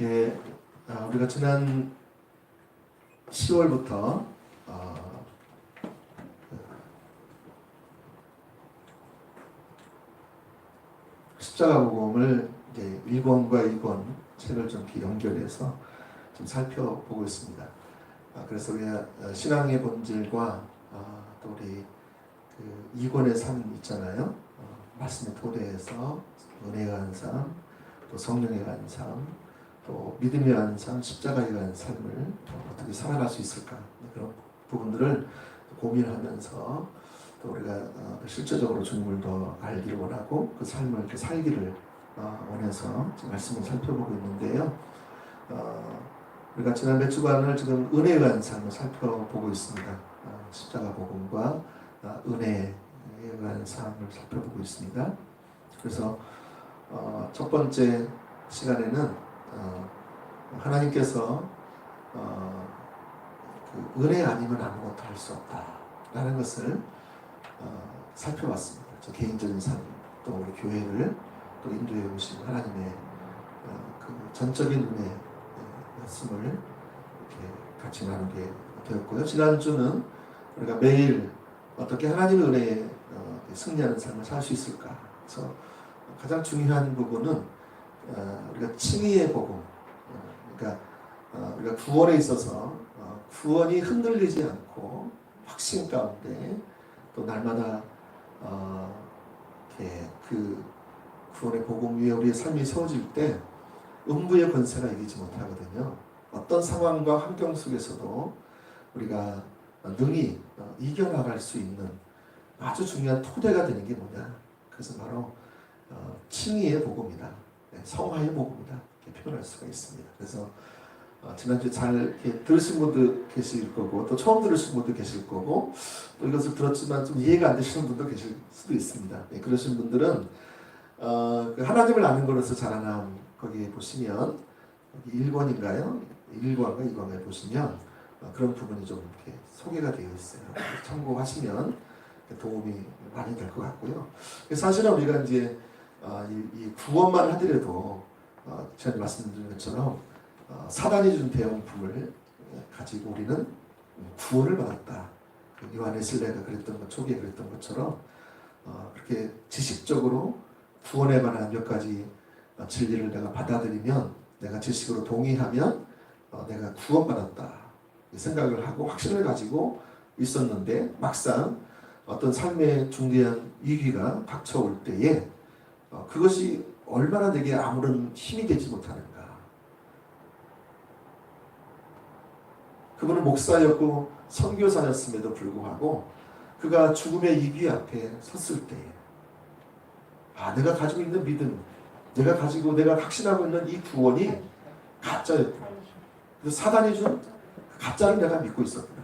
예, 우리가 지난 10월부터 십자가 복음을 이제 1권과 2권 책을 좀 이렇게 연결해서 좀 살펴보고 있습니다. 그래서 우리가 신앙의 본질과 또 우리 그 2권의 삶 있잖아요. 말씀의 토대에서 은혜에 관한 삶, 또 성령에 관한 삶, 또 믿음에 관한 삶, 십자가에 관한 삶을 어떻게 살아갈 수 있을까, 그런 부분들을 고민하면서 또 우리가 실제적으로 주님을 더 알기를 원하고 그 삶을 이렇게 살기를 원해서 말씀을 살펴보고 있는데요. 우리가 지난 몇 주간을 지금 은혜에 관한 삶을 살펴보고 있습니다. 십자가 복음과 은혜에 관한 삶을 살펴보고 있습니다. 그래서 첫 번째 시간에는 하나님께서 그 은혜 아니면 아무것도 할 수 없다라는 것을 살펴봤습니다. 저 개인적인 삶, 또 우리 교회를 또 인도해 오신 하나님의 그 전적인 은혜 말씀을 이렇게 같이 나누게 되었고요. 지난주는 우리가 매일 어떻게 하나님의 은혜에 승리하는 삶을 살 수 있을까. 그래서 가장 중요한 부분은 우리가 칭의의 복음, 그러니까 우리가 구원에 있어서 구원이 흔들리지 않고 확신 가운데 또 날마다 이렇게 그 구원의 복음 위에 우리의 삶이 세워질 때 음부의 권세가 이기지 못하거든요. 어떤 상황과 환경 속에서도 우리가 능히 이겨나갈 수 있는 아주 중요한 토대가 되는 게 뭐냐? 그래서 바로 칭의의 복음이다, 성화의 복음이다, 이렇게 표현할 수가 있습니다. 그래서 지난주에 잘 이렇게 들으신 분도 계실 거고 또 처음 들으신 분도 계실 거고 또 이것을 들었지만 좀 이해가 안 되시는 분도 계실 수도 있습니다. 그러신 분들은 그 하나님을 아는 것으로서 자라남 거기에 보시면 여기 1권인가요? 1권과 2권에 보시면 그런 부분이 좀 이렇게 소개가 되어 있어요. 참고하시면 도움이 많이 될 것 같고요. 사실은 우리가 이제 이 구원만 하더라도 제가 말씀드린 것처럼 사단이 준 대형품을 가지고 우리는 구원을 받았다. 요한에슬레가 그랬던 것, 초기에 그랬던 것처럼 그렇게 지식적으로 구원에 관한 몇 가지 진리를 내가 받아들이면, 내가 지식으로 동의하면 내가 구원받았다 생각을 하고 확신을 가지고 있었는데 막상 어떤 삶의 중대한 위기가 닥쳐올 때에 그것이 얼마나 내게 아무런 힘이 되지 못하는가. 그분은 목사였고 선교사였음에도 불구하고 그가 죽음의 위기 앞에 섰을 때 내가 가지고 있는 믿음, 내가 확신하고 있는 이 구원이 가짜였구나. 그래서 사단이 준 가짜를 내가 믿고 있었구나.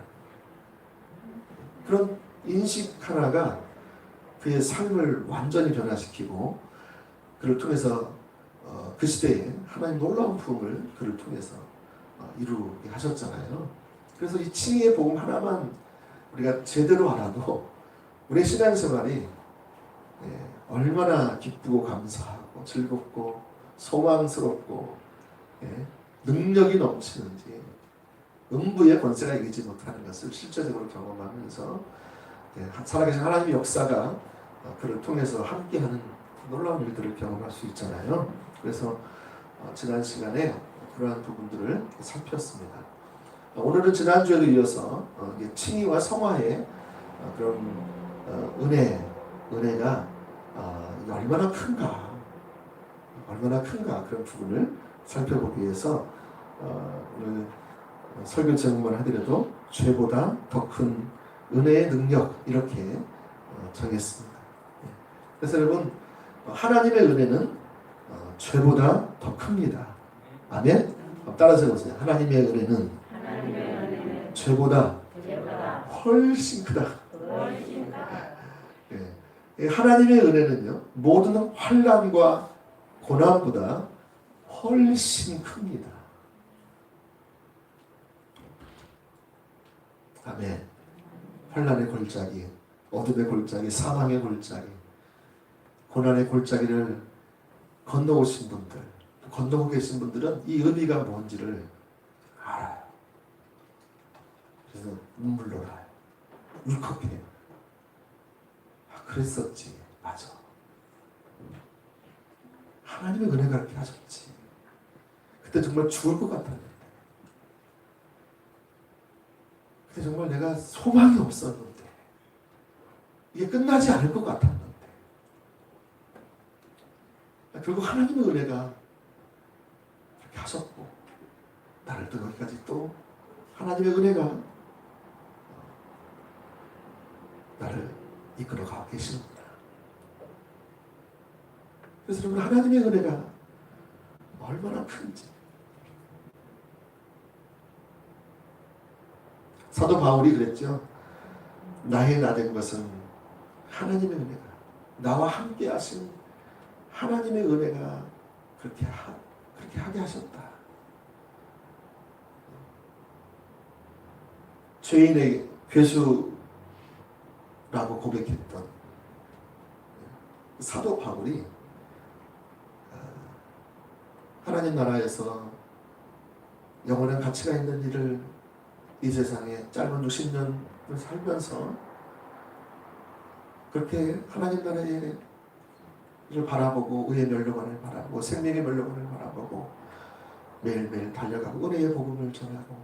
그런 인식 하나가 그의 삶을 완전히 변화시키고 그를 통해서 그 시대에 하나님 놀라운 부흥을 그를 통해서 이루게 하셨잖아요. 그래서 이 칭의의 복음 하나만 우리가 제대로 알아도 우리의 신앙생활이 얼마나 기쁘고 감사하고 즐겁고 소망스럽고 능력이 넘치는지, 음부의 권세가 이기지 못하는 것을 실제적으로 경험하면서 살아계신 하나님의 역사가 그를 통해서 함께하는 놀라운 일들을 경험할 수 있잖아요. 그래서 지난 시간에 그러한 부분들을 살폈습니다. 오늘은 지난주에도 이어서 칭의와 성화의 그런 은혜가 얼마나 큰가 그런 부분을 살펴보기 위해서 오늘 설교 제목만 하더라도 죄보다 더 큰 은혜의 능력, 이렇게 정했습니다. 그래서 여러분, 하나님의 은혜는 죄보다 더 큽니다. 아멘? 따라서 해보세요. 하나님의 은혜는 죄보다 훨씬 크다. 하나님의 은혜는요, 모든 환난과 고난보다 훨씬 큽니다. 아멘. 환난의 골짜기, 어둠의 골짜기, 사망의 골짜기, 고난의 골짜기를 건너오신 분들, 건너고 계신 분들은 이 의미가 뭔지를 알아요. 그래서 눈물로 나요. 울컥해요. 아, 그랬었지. 맞아. 하나님의 은혜가 그렇게 하셨지. 그때 정말 죽을 것 같았는데. 그때 정말 내가 소망이 없었는데. 이게 끝나지 않을 것 같았는데. 결국 하나님의 은혜가 그렇게 하셨고, 나를 또 여기까지 또 하나님의 은혜가 나를 이끌어가고 계시는구나. 그래서 여러분, 하나님의 은혜가 얼마나 큰지. 사도 바울이 그랬죠. 나의 나 된 것은 하나님의 은혜가, 나와 함께 하신 하나님의 은혜가 그렇게 하게 하셨다. 죄인의 괴수라고 고백했던 사도 바울이 하나님 나라에서 영원한 가치가 있는 일을 이 세상에 짧은 60년을 살면서 그렇게 하나님 나라의 일을 바라보고 의의 멸류관을 바라보고 생명의 멸류관을 바라보고 매일매일 달려가고 은혜의 복음을 전하고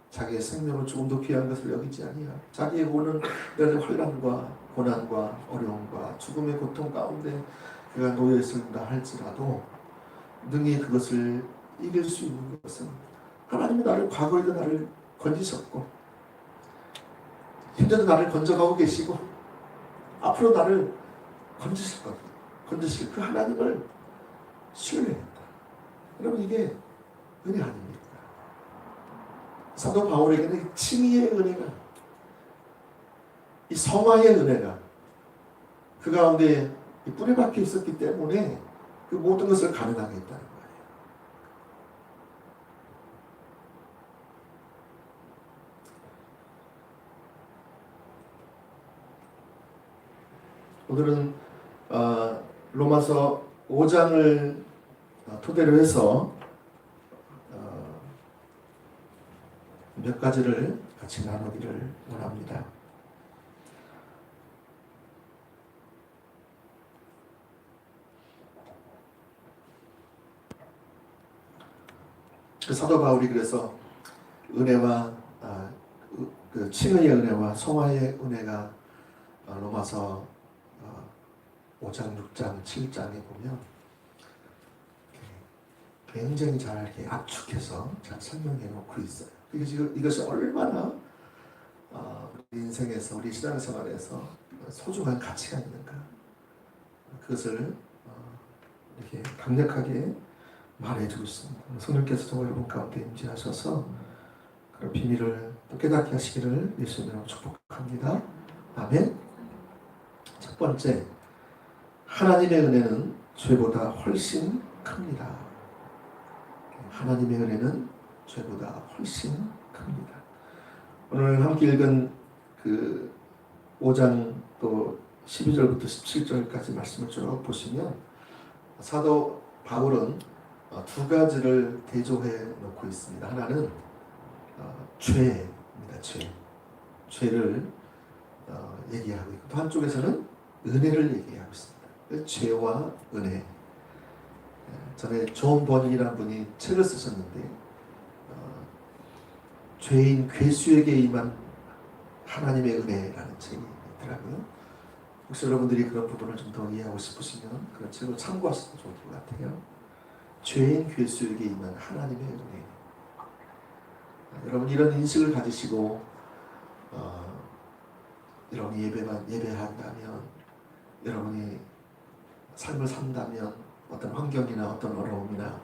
자기의 생명을 조금도 귀한 것을 여기지 아니하 자기의 오는 환난과 고난과 어려움과 죽음의 고통 가운데 그가 놓여 있는다 할지라도 능히 그것을 이길 수 있는 것은 하나님이 나를 과거에도 나를 건지셨고 현재도 나를 건져가고 계시고 앞으로 나를 건지실 겁니다. 건지실 그 하나님을 신뢰했다. 여러분 이게 은혜 아닙니까? 사도 바울에게는 칭의의 은혜가 이 성화의 은혜가 그 가운데 뿌리 박혀 있었기 때문에 그 모든 것을 가능하게 했다는 거예요. 오늘은 로마서 5장을 토대로 해서 몇 가지를 같이 나누기를 원합니다. 사도 바울이 그래서 은혜와 그 칭의의 은혜와 성화의 은혜가 로마서 5장, 6장, 7장에 보면 굉장히 잘 이렇게 압축해서 잘 설명해 놓고 있어요. 이것이 얼마나 우리 인생에서 우리 신앙생활에서 소중한 가치가 있는가 그것을 이렇게 강력하게 말해주고 있습니다. 성령께서도 여러분 가운데 임재하셔서 그런 비밀을 또 깨닫게 하시기를 예수님으로 축복합니다. 아멘. 첫 번째, 하나님의 은혜는 죄보다 훨씬 큽니다. 하나님의 은혜는 죄보다 훨씬 큽니다. 오늘 함께 읽은 그 5장 또 12절부터 17절까지 말씀을 쭉 보시면 사도 바울은 두 가지를 대조해 놓고 있습니다. 하나는 죄입니다. 죄를 얘기하고 있고 또 한쪽에서는 은혜를 얘기하고 있습니다. 죄와 은혜. 전에 존 버닝이라는 분이 책을 쓰셨는데 죄인 괴수에게 임한 하나님의 은혜라는 책이 있더라고요. 혹시 여러분들이 그런 부분을 좀 더 이해하고 싶으시면 그런 책을 참고하시면 좋을 것 같아요. 죄인 괴수에게 임한 하나님의 은혜. 여러분 이런 인식을 가지시고 이런 예배한다면 여러분이 삶을 산다면 어떤 환경이나 어떤 어려움이나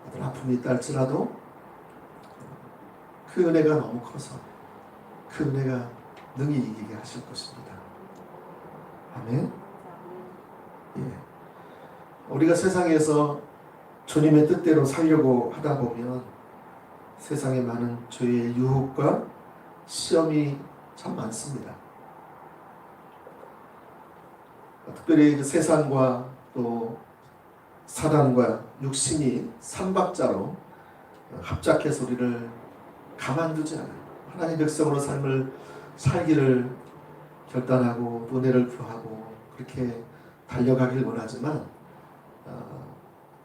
어떤 아픔이 있다 할지라도 그 은혜가 너무 커서 그 은혜가 능히 이기게 하실 것입니다. 아멘. 예. 우리가 세상에서 주님의 뜻대로 살려고 하다 보면 세상에 많은 죄의 유혹과 시험이 참 많습니다. 특별히 그 세상과 또 사단과 육신이 삼박자로 합작해서 우리를 가만두지 않아요. 하나님 백성으로 삶을 살기를 결단하고 은혜를 구하고 그렇게 달려가길 원하지만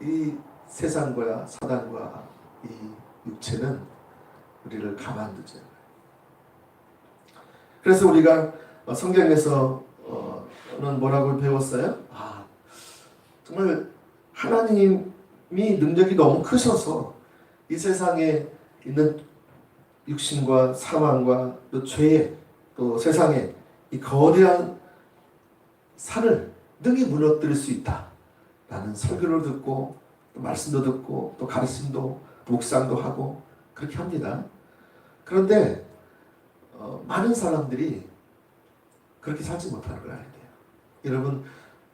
이 세상과 사단과 이 육체는 우리를 가만두지 않아요. 그래서 우리가 성경에서는 뭐라고 배웠어요? 정말 하나님이 능력이 너무 크셔서 이 세상에 있는 육신과 사망과 또 죄, 또 세상에 이 거대한 산을 능히 무너뜨릴 수 있다 라는 설교를 듣고 또 말씀도 듣고 또 가르침도 묵상도 하고 그렇게 합니다. 그런데 많은 사람들이 그렇게 살지 못하는 걸 알아야 돼요. 여러분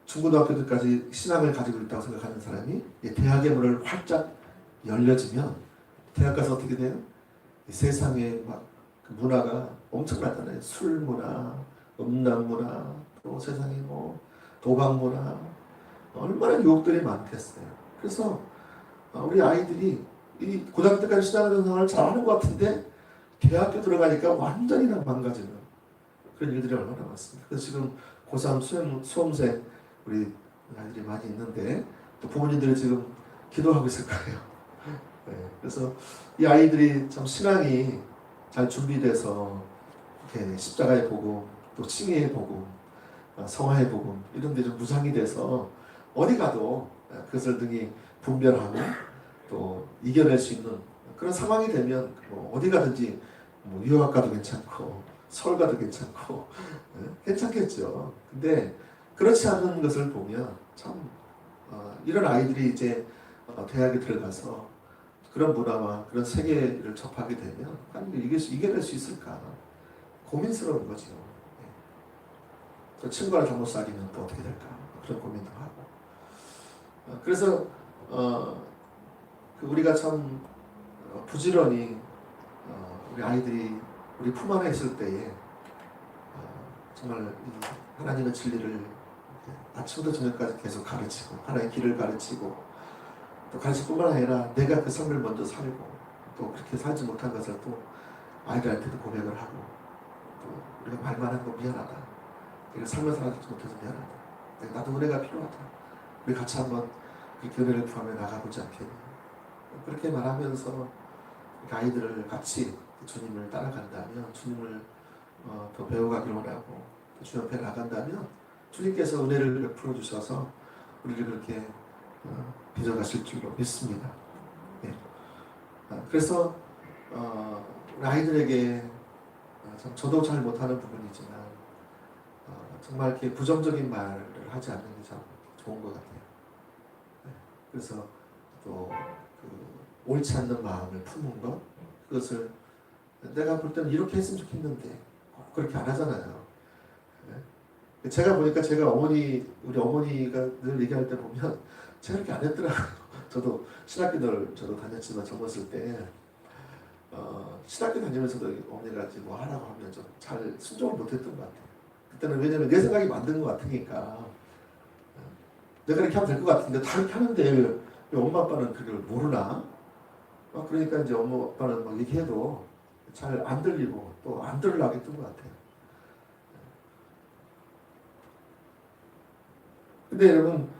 중고등학교 때까지 신앙을 가지고 있다고 생각하는 사람이 대학의 문을 활짝 열려지면 대학 가서 어떻게 돼요? 이 세상에 막 그 문화가 엄청나잖아요. 술 문화, 음란 문화, 또 세상에 뭐 도박 문화, 얼마나 유혹들이 많겠어요. 그래서 우리 아이들이 이 고등학교 때까지 신앙하는 생활을 잘하는 것 같은데 대학교 들어가니까 완전히 망가지는 그런 일들이 얼마나 많습니다. 그래서 지금 고3 수험생 우리 아이들이 많이 있는데 또 부모님들이 지금 기도하고 있을 거예요. 네, 그래서 이 아이들이 참 신앙이 잘 준비돼서 이렇게 십자가의 복음, 또 칭의의 복음, 성화의 복음 이런 데 좀 무장이 돼서 어디 가도 그것을 등이 분별하고 또 이겨낼 수 있는 그런 상황이 되면 뭐 어디 가든지 뭐 유학 가도 괜찮고 서울 가도 괜찮고 괜찮겠죠. 근데 그렇지 않은 것을 보면 참 이런 아이들이 이제 대학에 들어가서 그런 문화와 그런 세계를 접하게 되면 아니 이겨낼 수 있을까 고민스러운 거죠. 또 친구를 잘못 사귀면 또 어떻게 될까 그런 고민도 하고 그래서 우리가 참 부지런히 우리 아이들이 우리 품 안에 있을 때에 정말 이 하나님의 진리를 아침부터 저녁까지 계속 가르치고 하나님의 길을 가르치고 또 가르칠 뿐만 아니라 내가 그 삶을 먼저 살고 또 그렇게 살지 못한 것을 또 아이들한테도 고백을 하고 또 우리가 말만 한 거 미안하다. 내가 삶을 살지 못해서 미안하다. 나도 은혜가 필요하다. 우리 같이 한번 그렇게 은혜를 구하며 나가보지 않겠니? 그렇게 말하면서 아이들을 같이 주님을 따라간다면 주님을 더 배워가길 원하고 주님 앞에 나간다면 주님께서 은혜를 베풀어 주셔서 우리를 그렇게 빚어가실 줄로 믿습니다. 네. 그래서 우리 아이들에게 참 저도 잘 못하는 부분이지만 정말 이렇게 부정적인 말을 하지 않는 게 참 좋은 것 같아요. 네. 그래서 또 옳지 않는 마음을 품은 것 그것을 내가 볼 때는 이렇게 했으면 좋겠는데 그렇게 안 하잖아요. 네. 제가 보니까 제가 우리 어머니가 늘 얘기할 때 보면 제가 이렇게 안 했더라고요. 저도 신학교를 저도 다녔지만 젊었을 때 신학교 다니면서도 어머니가 뭐 하라고 하면 좀 잘 순종을 못했던 것 같아요. 그때는 왜냐면 내 생각이 만든 것 같으니까 내가 이렇게 하면 될 것 같은데 다 이렇게 하는데 왜 엄마 아빠는 그걸 모르나? 그러니까 이제 엄마 아빠는 막 얘기해도 잘 안 들리고 또 안 들으려고 했던 것 같아요. 근데 여러분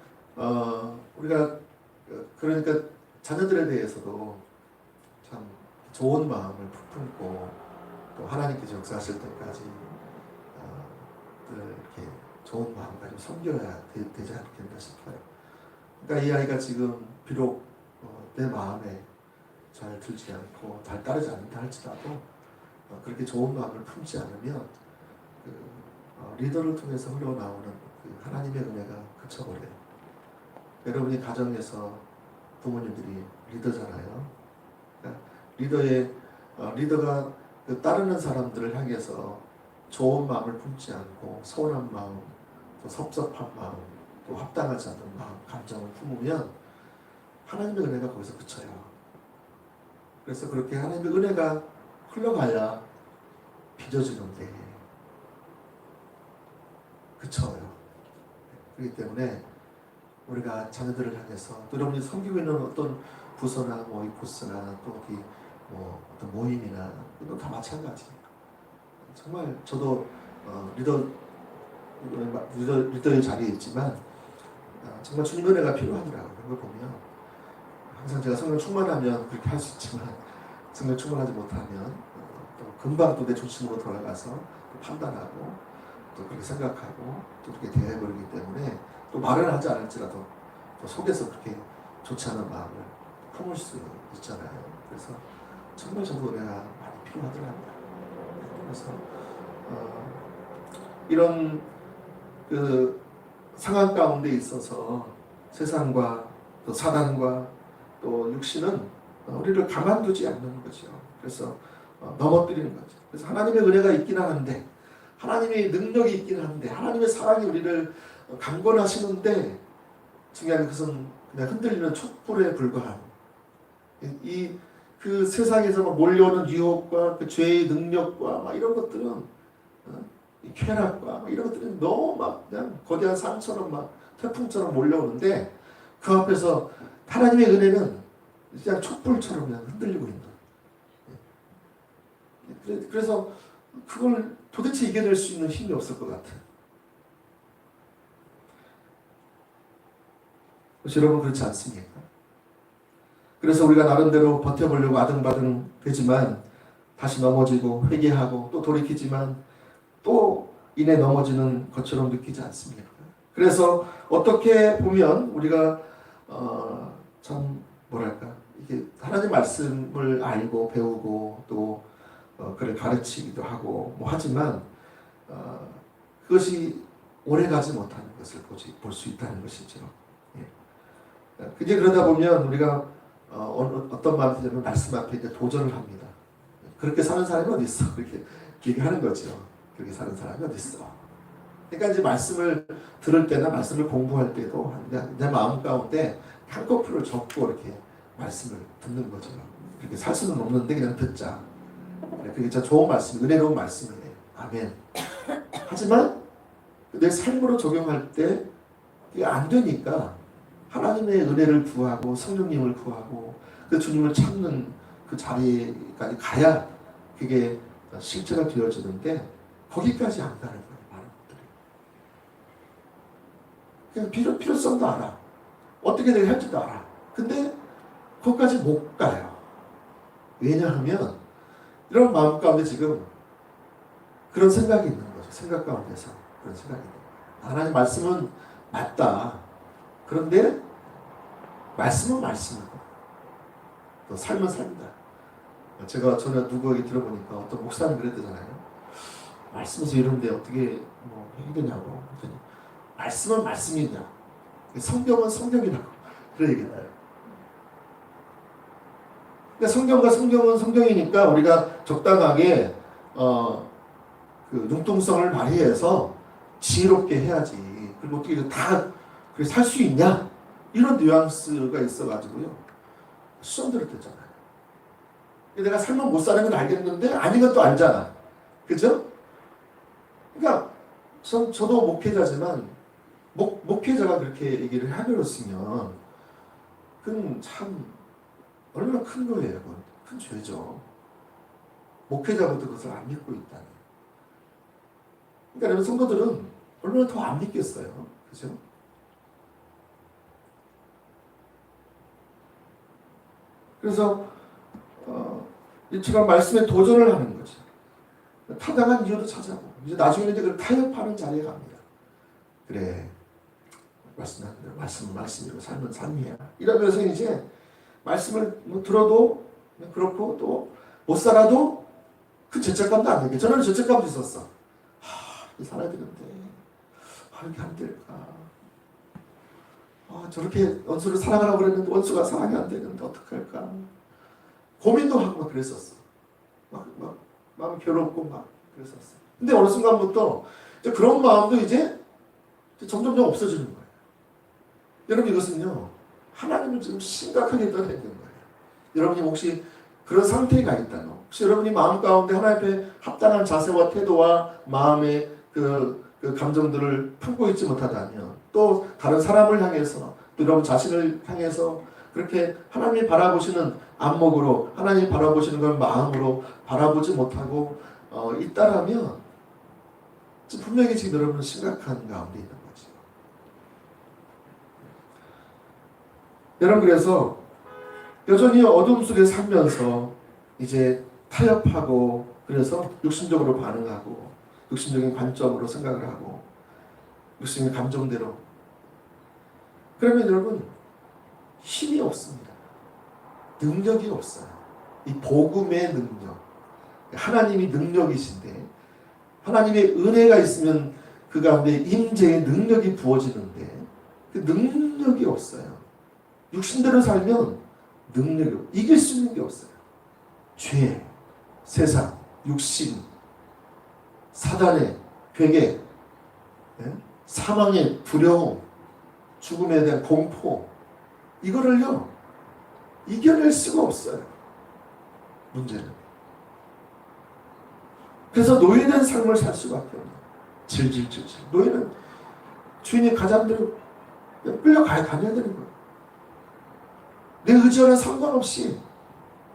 우리가 그러니까 자녀들에 대해서도 참 좋은 마음을 품고 또 하나님께서 역사하실 때까지 이렇게 좋은 마음 가지고 섬겨야 되지 않겠나 싶어요. 그러니까 이 아이가 지금 비록 내 마음에 잘 들지 않고 잘 따르지 않는다 할지라도 그렇게 좋은 마음을 품지 않으면 리더를 통해서 흘러나오는 하나님의 은혜가 그쳐버려요. 여러분이 가정에서 부모님들이 리더잖아요. 그러니까 리더가 따르는 사람들을 향해서 좋은 마음을 품지 않고 서운한 마음, 또 섭섭한 마음, 또 합당하지 않는 마음, 감정을 품으면 하나님의 은혜가 거기서 그쳐요. 그래서 그렇게 하나님의 은혜가 흘러가야 빚어지는데 그쳐요. 그렇기 때문에 우리가 자녀들을 향해서 또 여러분이 섬기고 있는 어떤 부서나 뭐 이 코스나 또 어디 뭐 어떤 모임이나 이건 다 마찬가지예요. 정말 저도 리더의 자리에 있지만 정말 주님 은혜가 필요하더라고요. 그런 걸 보면 항상 제가 성령 충만하면 그렇게 할 수 있지만 성령 충만하지 못하면 또 금방 또 내 중심으로 돌아가서 또 판단하고 또 그렇게 생각하고 또 그렇게 대해버리기 때문에 또 말을 하지 않을지라도 또 속에서 그렇게 좋지 않은 마음을 품을 수 있잖아요. 그래서 정말 저도 은혜가 많이 필요하더라고요. 그래서 이런 그 상황 가운데 있어서 세상과 또 사단과 또 육신은 우리를 가만두지 않는 거죠. 그래서 넘어뜨리는 거죠. 그래서 하나님의 은혜가 있긴 하는데, 하나님의 능력이 있긴 한데, 하나님의 사랑이 우리를 강권하시는데, 중요한 것은 그냥 흔들리는 촛불에 불과한 그 세상에서 몰려오는 유혹과 그 죄의 능력과 막 이런 것들은 이 쾌락과 막 이런 것들은 너무 막 그냥 거대한 산처럼 막 태풍처럼 몰려오는데 그 앞에서 하나님의 은혜는 그냥 촛불처럼 그냥 흔들리고 있는. 그래서 그걸 도대체 이겨낼 수 있는 힘이 없을 것 같아요. 여러분 그렇지 않습니까? 그래서 우리가 나름대로 버텨보려고 아등바등 되지만 다시 넘어지고 회개하고 또 돌이키지만 또 이내 넘어지는 것처럼 느끼지 않습니까? 그래서 어떻게 보면 우리가 참 뭐랄까 이게 하나님 말씀을 알고 배우고 또 그를 가르치기도 하고 뭐 하지만 그것이 오래가지 못하는 것을 볼 수 있다는 것이죠. 예. 이제 그러다 보면 우리가 어떤 마음이 들면 말씀 앞에 이제 도전을 합니다. 그렇게 사는 사람이 어디 있어? 그렇게 얘기하는 거죠. 그렇게 사는 사람이 어디 있어? 그러니까 이제 말씀을 들을 때나 말씀을 공부할 때도 내 마음 가운데 한꺼풀을 접고 이렇게 말씀을 듣는 거죠. 그렇게 살 수는 없는데 그냥 듣자. 그게 진짜 좋은 말씀, 은혜로운 말씀이에요. 아멘. 하지만 내 삶으로 적용할 때 이게 안 되니까 하나님의 은혜를 구하고 성령님을 구하고 그 주님을 찾는 그 자리까지 가야 그게 실제가 되어지는데 거기까지 안 가는 거예요. 많은 분들이. 그냥 필요성도 알아. 어떻게 내가 할지도 알아. 근데 거기까지 못 가요. 왜냐하면 이런 마음 가운데 지금 그런 생각이 있는 거죠. 생각 가운데서 그런 생각이 있는 거예요. 하나님 말씀은 맞다. 그런데 말씀은 말씀이고 또 삶은 삶이다. 제가 전에 누구에게 들어보니까 어떤 목사님 그랬대잖아요. 말씀에서 이런데 어떻게 뭐 해야 되냐고. 그랬더니 말씀은 말씀이냐. 성경은 성경이라고. 그런 얘기를 해요. 그러니까 성경과 성경은 성경이니까 우리가 적당하게 그 융통성을 발휘해서 지혜롭게 해야지. 그리고 어떻게 다 살 수 있냐? 이런 뉘앙스가 있어가지고요. 수험 들었댔잖아요. 내가 삶은 못 사는 건 알겠는데 아닌 것도 알잖아. 그죠? 그러니까 저도 목회자지만 목회자가 그렇게 얘기를 해버렸으면 그건 참 얼마나 큰 거예요. 그건 큰 죄죠. 목회자부터 그것을 안 믿고 있다니. 그러니까 여러분 성도들은 얼마나 더 안 믿겠어요. 그죠? 그래서 이처럼 말씀에 도전을 하는 거죠. 타당한 이유도 찾아보고 이제 나중에는 이제 그걸 타협하는 자리에 갑니다. 그래, 말씀한 대로 말씀은 말씀이고 삶은 삶이야. 이러면서 이제 말씀을 뭐 들어도 그렇고 또 못 살아도 그 죄책감도 안 들게. 저는 죄책감도 있었어. 살아야 되는데 이렇게 안 될까? 저렇게 원수를 사랑하라고 그랬는데 원수가 사랑이 안 되는데 어떡할까? 고민도 하고 막 그랬었어. 마음 괴롭고 막 그랬었어. 근데 어느 순간부터 이제 그런 마음도 이제 점점 없어지는 거예요. 여러분 이것은요 하나님을 지금 심각하게 떠내는 거예요. 여러분이 혹시 그런 상태가 있다면, 혹시 여러분이 마음 가운데 하나님 앞에 합당한 자세와 태도와 마음의 그 그 감정들을 품고 있지 못하다면, 또 다른 사람을 향해서, 또 여러분 자신을 향해서 그렇게 하나님이 바라보시는 안목으로, 하나님이 바라보시는 걸 마음으로 바라보지 못하고 있다라면 분명히 지금 여러분은 심각한 가운데 있는 거죠. 여러분, 그래서 여전히 어둠 속에 살면서 이제 타협하고, 그래서 육신적으로 반응하고, 육신적인 관점으로 생각을 하고, 육신의 감정대로, 그러면 여러분 힘이 없습니다. 능력이 없어요. 이 복음의 능력, 하나님이 능력이신데, 하나님의 은혜가 있으면 그 가운데 임재의 능력이 부어지는데 그 능력이 없어요. 육신대로 살면 능력이 이길 수 있는 게 없어요. 죄, 세상, 육신, 사단의 괴계, 사망의 두려움, 죽음에 대한 공포, 이거를요 이겨낼 수가 없어요. 문제는. 그래서 노예된 삶을 살 수밖에 없어요. 질질질질. 노예는 주인이 가자는 대로 끌려가야 다녀야 되는 거예요. 내 의지와는 상관없이.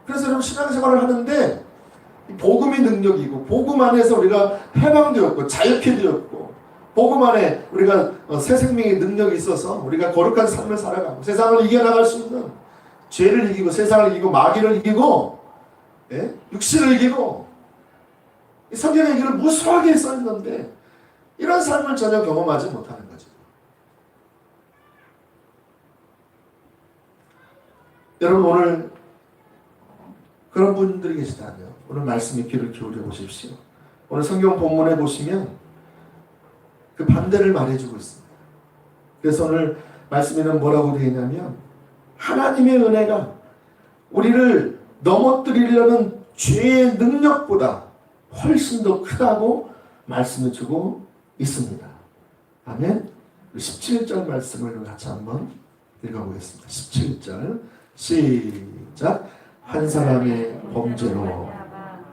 그래서 여러분 신앙생활을 하는데 복음이 능력이고, 복음 안에서 우리가 해방되었고 자유케 되었고, 복음 안에 우리가 새 생명의 능력이 있어서 우리가 거룩한 삶을 살아가고 세상을 이겨나갈 수 있는, 죄를 이기고 세상을 이기고 마귀를 이기고 육신을 이기고, 이 성경에 이걸 무수하게 써있는데 이런 삶을 전혀 경험하지 못하는 거죠. 여러분, 오늘 그런 분들이 계시다면 오늘 말씀에 귀를 기울여 보십시오. 오늘 성경 본문에 보시면 그 반대를 말해주고 있습니다. 그래서 오늘 말씀에는 뭐라고 되어 있냐면, 하나님의 은혜가 우리를 넘어뜨리려는 죄의 능력보다 훨씬 더 크다고 말씀을 주고 있습니다. 아멘. 17절 말씀을 같이 한번 읽어보겠습니다. 17절 시작. 한 사람의 범죄로.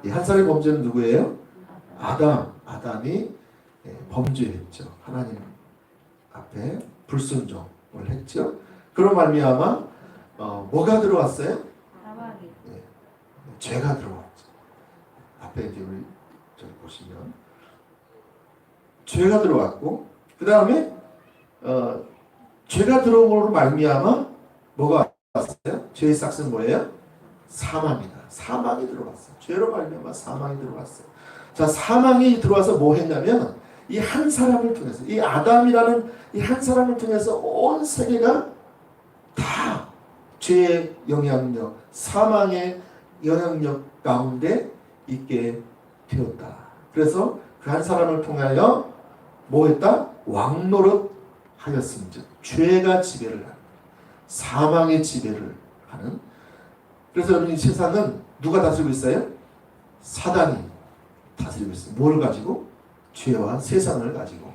한 사람의 범죄는 누구예요? 아담이 범죄했죠. 하나님 앞에 불순종을 했죠. 그로 말미암아 뭐가 들어왔어요? 죄가 들어왔죠. 앞에 이제 우리 저기 보시면 죄가 들어왔고, 그 다음에 죄가 들어옴으로 말미암아 뭐가 왔어요? 죄의 싹은 뭐예요? 사망이다. 사망이 들어왔어요. 죄로 말미암아 사망이 들어왔어요. 자, 사망이 들어와서 뭐 했냐면 이 한 사람을 통해서, 이 아담이라는 이 한 사람을 통해서 온 세계가 다 죄의 영향력, 사망의 영향력 가운데 있게 되었다. 그래서 그 한 사람을 통하여 뭐 했다? 왕노릇 하였습니다. 죄가 지배를 하는, 사망의 지배를 하는. 그래서 여러분, 이 세상은 누가 다스리고 있어요? 사단이 다스리고 있어요. 뭘 가지고? 죄와 세상을 가지고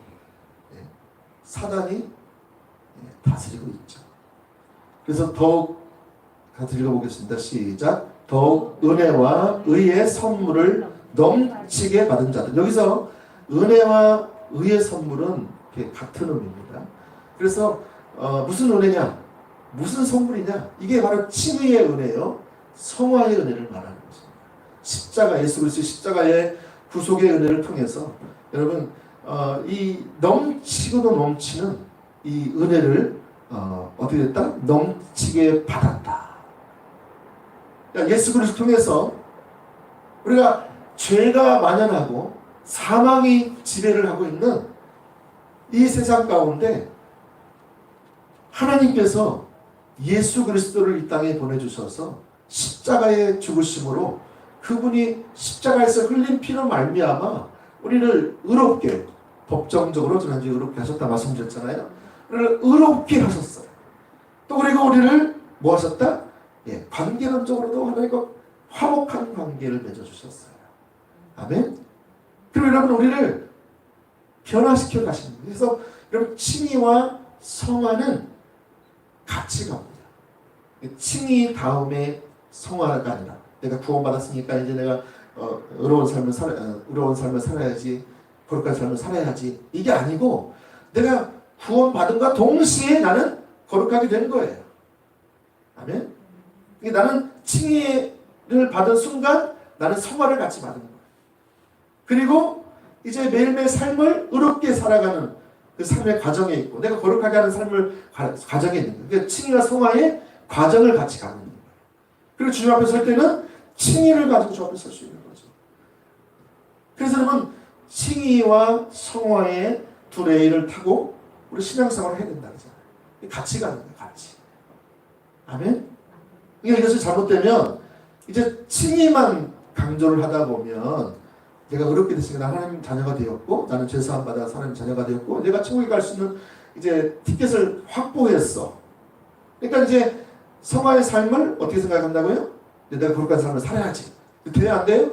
사단이 다스리고 있죠. 그래서 더욱 같이 읽어보겠습니다. 시작. 더욱 은혜와 의의 선물을 넘치게 받은 자들. 여기서 은혜와 의의 선물은 같은 의미입니다. 그래서 무슨 은혜냐? 무슨 선물이냐? 이게 바로 칭의의 은혜요, 성화의 은혜를 말하는 것입니다. 십자가, 예수 그리스도의 십자가의 구속의 은혜를 통해서 여러분 이 넘치고도 넘치는 이 은혜를 어떻게 됐다? 넘치게 받았다. 그러니까 예수 그리스도 통해서 우리가 죄가 만연하고 사망이 지배를 하고 있는 이 세상 가운데 하나님께서 예수 그리스도를 이 땅에 보내주셔서 십자가의 죽으심으로, 그분이 십자가에서 흘린 피로 말미암아 우리를 의롭게, 법정적으로 지난주에 의롭게 하셨다 말씀드렸잖아요. 우리를 의롭게 하셨어요. 또 그리고 우리를 뭐 하셨다? 관계론적으로도 하나님과 화목한 관계를 맺어주셨어요. 아멘. 그리고 여러분, 우리를 변화시켜 가십니다. 그래서 여러분, 칭의와 성화는 같이 갑니다. 칭의 다음에 성화가 아니라, 내가 구원받았으니까 이제 내가 의로운 삶을 살아야지, 거룩한 삶을 살아야지. 이게 아니고 내가 구원받은과 동시에 나는 거룩하게 되는 거예요. 아멘. 나는 칭의를 받은 순간 나는 성화를 같이 받는 거예요. 그리고 이제 매일매일 삶을 의롭게 살아가는 그 삶의 과정에 있고 내가 거룩하게 하는 삶을 과정에 있는 거예요. 그러니까 칭의와 성화의 과정을 같이 가는 거예요. 그리고 주님 앞에 설 때는 칭의를 가지고 주 앞에 설 수 있는 거죠. 그래서 여러분 칭의와 성화의 두 레일을 타고 우리 신앙생활을 해야 된다 그러잖아요. 같이 가는 거예요. 같이. 아멘. 그러니까 이것이 잘못되면 이제 칭의만 강조를 하다 보면 내가 어렵게 됐으니까 나 하나님 자녀가 되었고 나는 죄사함 받아 하나님 자녀가 되었고 내가 천국에 갈 수 있는 이제 티켓을 확보했어. 그러니까 이제 성화의 삶을 어떻게 생각한다고요? 내가 거룩한 삶을 살아야지. 돼야 안 돼요?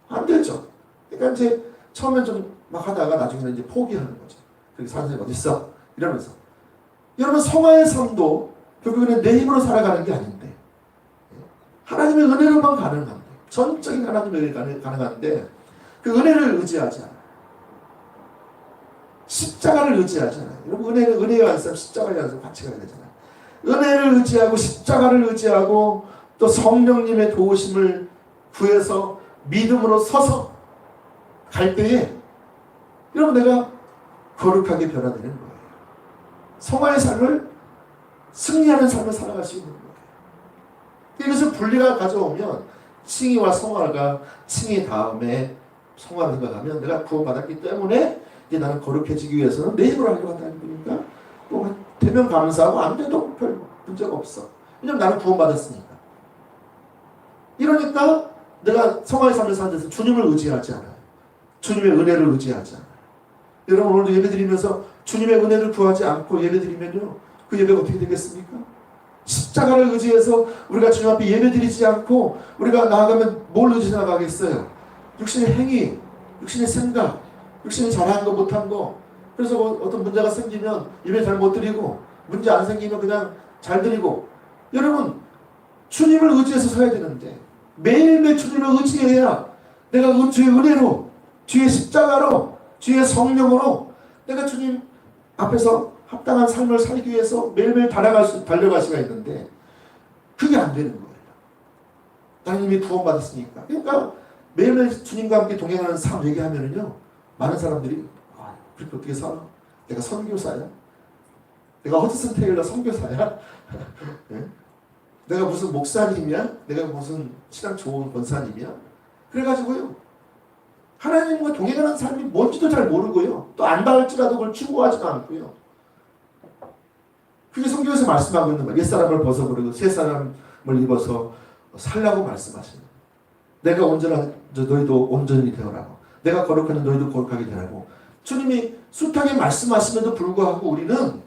안 되죠. 그러니까 이제 처음엔 좀 막 하다가 나중에는 이제 포기하는 거죠. 그렇게 사는 사람이 어디 있어? 이러면서. 여러분 성화의 삶도 결국에는 내 힘으로 살아가는 게 아닌데 하나님의 은혜로만 가능한데 전적인 하나님의 은혜가 가능한데 그 은혜를 의지하지 않아요. 십자가를 의지하지 않아요. 여러분 은혜가 있으면 십자가에 안에서 같이 가야 되잖아요. 은혜를 의지하고 십자가를 의지하고 또 성령님의 도우심을 구해서 믿음으로 서서 갈 때에 여러분 내가 거룩하게 변화되는 거예요. 성화의 삶을 승리하는 삶을 살아갈 수 있는 거예요. 이것을 분리가 가져오면 칭의와 성화가 칭의 다음에 성화를 생각하면 내가 구원받았기 때문에 이제 나는 거룩해지기 위해서는 내 힘으로 하려고 한다는 거니까 또 되면 감사하고 안 돼도 별 문제가 없어. 왜냐면 나는 구원받았으니까. 이러니까 내가 성화의 삶을 사는 데서 주님을 의지하지 않아요. 주님의 은혜를 의지하지 않아요. 여러분 오늘도 예배드리면서 주님의 은혜를 구하지 않고 예배드리면요 그 예배가 어떻게 되겠습니까? 십자가를 의지해서 우리가 주님 앞에 예배드리지 않고 우리가 나아가면 뭘 의지 나가겠어요? 육신의 행위, 육신의 생각, 육신이 잘한 거 못한 거. 그래서 뭐 어떤 문제가 생기면 예배 잘 못 드리고 문제 안 생기면 그냥 잘 드리고. 여러분 주님을 의지해서 서야 되는데 매일매일 주님을 의지해야 내가 주의 은혜로 주의 십자가로 주의 성령으로 내가 주님 앞에서 합당한 삶을 살기 위해서 매일매일 달려갈 수가 있는데 그게 안 되는 거예요. 나는 이미 구원받았으니까. 그러니까 매일매일 주님과 함께 동행하는 삶 얘기하면은요 많은 사람들이 그렇게 어떻게 살아? 내가 선교사야? 내가 허드슨 테일러 선교사야? 네? 내가 무슨 목사님이야? 내가 무슨 신앙 좋은 권사님이야? 그래가지고요 하나님과 동행하는 삶이 뭔지도 잘 모르고요 또 안 닿을지라도 그걸 추구하지도 않고요. 그게 성경에서 말씀하고 있는 거예요. 옛사람을 벗어버리고 새사람을 입어서 살라고 말씀하시는 거예요. 내가 온전한 너희도 온전히 되어라고. 내가 거룩하는 너희도 거룩하게 되라고. 주님이 숱하게 말씀하심에도 불구하고 우리는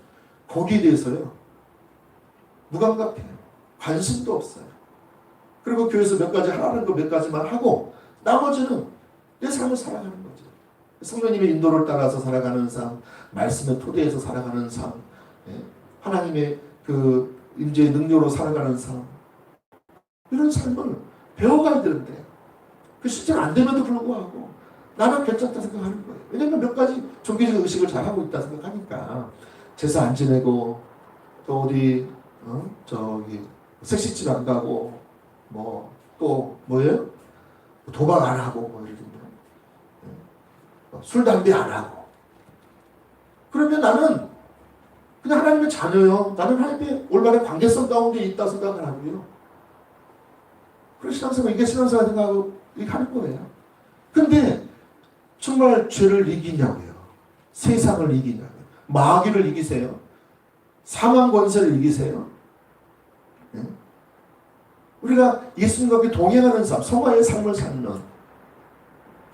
거기에 대해서요 무감각해요. 관심도 없어요. 그리고 교회에서 몇 가지 하라는 거 몇 가지만 하고 나머지는 내 삶을 살아가는 거죠. 성령님의 인도를 따라서 살아가는 삶, 말씀의 토대에서 살아가는 삶, 하나님의 그 임재의 능력으로 살아가는 삶, 이런 삶을 배워가야 되는데 그 실제로 안 됨에도 불구하고 나는 괜찮다 생각하는 거예요. 왜냐하면 몇 가지 종교적 의식을 잘하고 있다 생각하니까 제사 안 지내고 또 어디 저기 색식집 안 가고 뭐 또 뭐예요? 도박 안 하고 뭐 이런 술 담배 안 하고 그러면 나는 그냥 하나님의 자녀요. 나는 하나님의 올바른 관계성 가운데 있다 생각을 하고요. 그런 신앙생활 이게 신앙생활 생각하고 이렇게 하는 거예요. 근데 정말 죄를 이기냐고요. 세상을 이기냐고요. 마귀를 이기세요. 사망 권세를 이기세요. 네? 우리가 예수님과 함께 동행하는 삶, 성화의 삶을 살면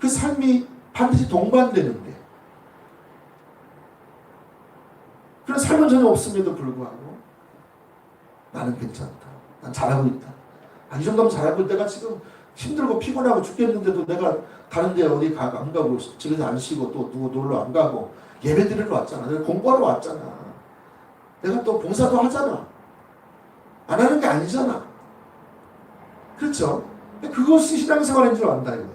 그 삶이 반드시 동반되는데 그런 삶은 전혀 없음에도 불구하고 나는 괜찮다. 난 잘하고 있다. 이 정도면 잘하고 내가 지금 힘들고 피곤하고 죽겠는데도 내가 다른 데 어디 안 가고 집에서 안 쉬고 또 누구 놀러 안 가고 예배 드리러 왔잖아. 내가 공부하러 왔잖아. 내가 또 봉사도 하잖아. 안 하는 게 아니잖아. 그렇죠? 그것이 신앙생활인 줄 안다 이거야.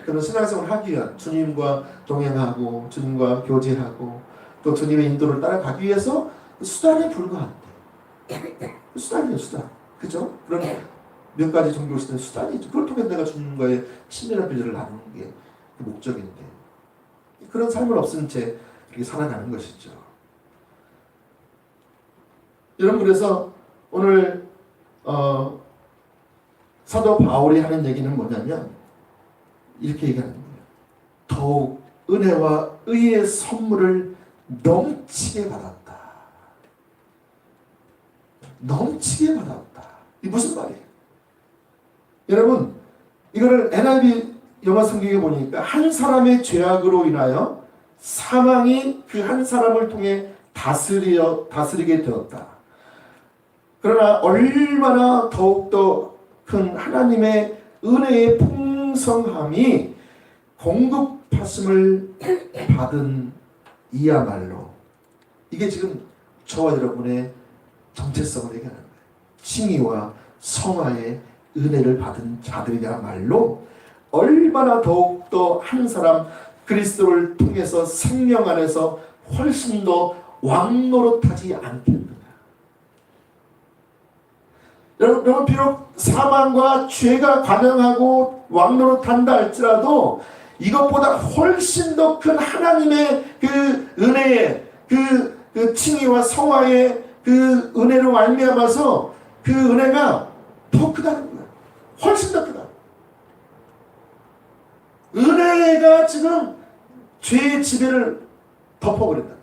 그런 신앙생활을 하기 위한 주님과 동행하고 주님과 교제하고 또 주님의 인도를 따라가기 위해서 수단에 불과한데 수단이에요 수단 그죠? 그런 몇 가지 종교시대는 수단이죠. 그걸 통해 내가 주님과의 친밀한 교제를 나누는 게 목적인데 그런 삶을 없은 채 이렇게 살아가는 것이죠. 여러분 그래서 오늘 사도 바울이 하는 얘기는 뭐냐면 이렇게 얘기하는 거예요. 더욱 은혜와 의의 선물을 넘치게 받았다. 넘치게 받았다. 이 무슨 말이에요? 여러분 이거를 NIV 영어 성경에 보니까 한 사람의 죄악으로 인하여 사망이 그 한 사람을 통해 다스리게 되었다. 그러나 얼마나 더욱더 큰 하나님의 은혜의 풍성함이 공급하심을 받은 이야말로 이게 지금 저와 여러분의 정체성을 얘기하는 거예요. 칭의와 성화의 은혜를 받은 자들이야말로 얼마나 더욱더 한 사람 그리스도를 통해서 생명 안에서 훨씬 더 왕노릇하지 않겠느냐. 여러분 비록 사망과 죄가 관영하고 왕노릇한다 할지라도 이것보다 훨씬 더 큰 하나님의 그 은혜의 그 칭의와 성화의 그 은혜로 말미암아서 그 은혜가 더 크다는 거예요. 훨씬 더 크다. 은혜가 지금 죄의 지배를 덮어버린다.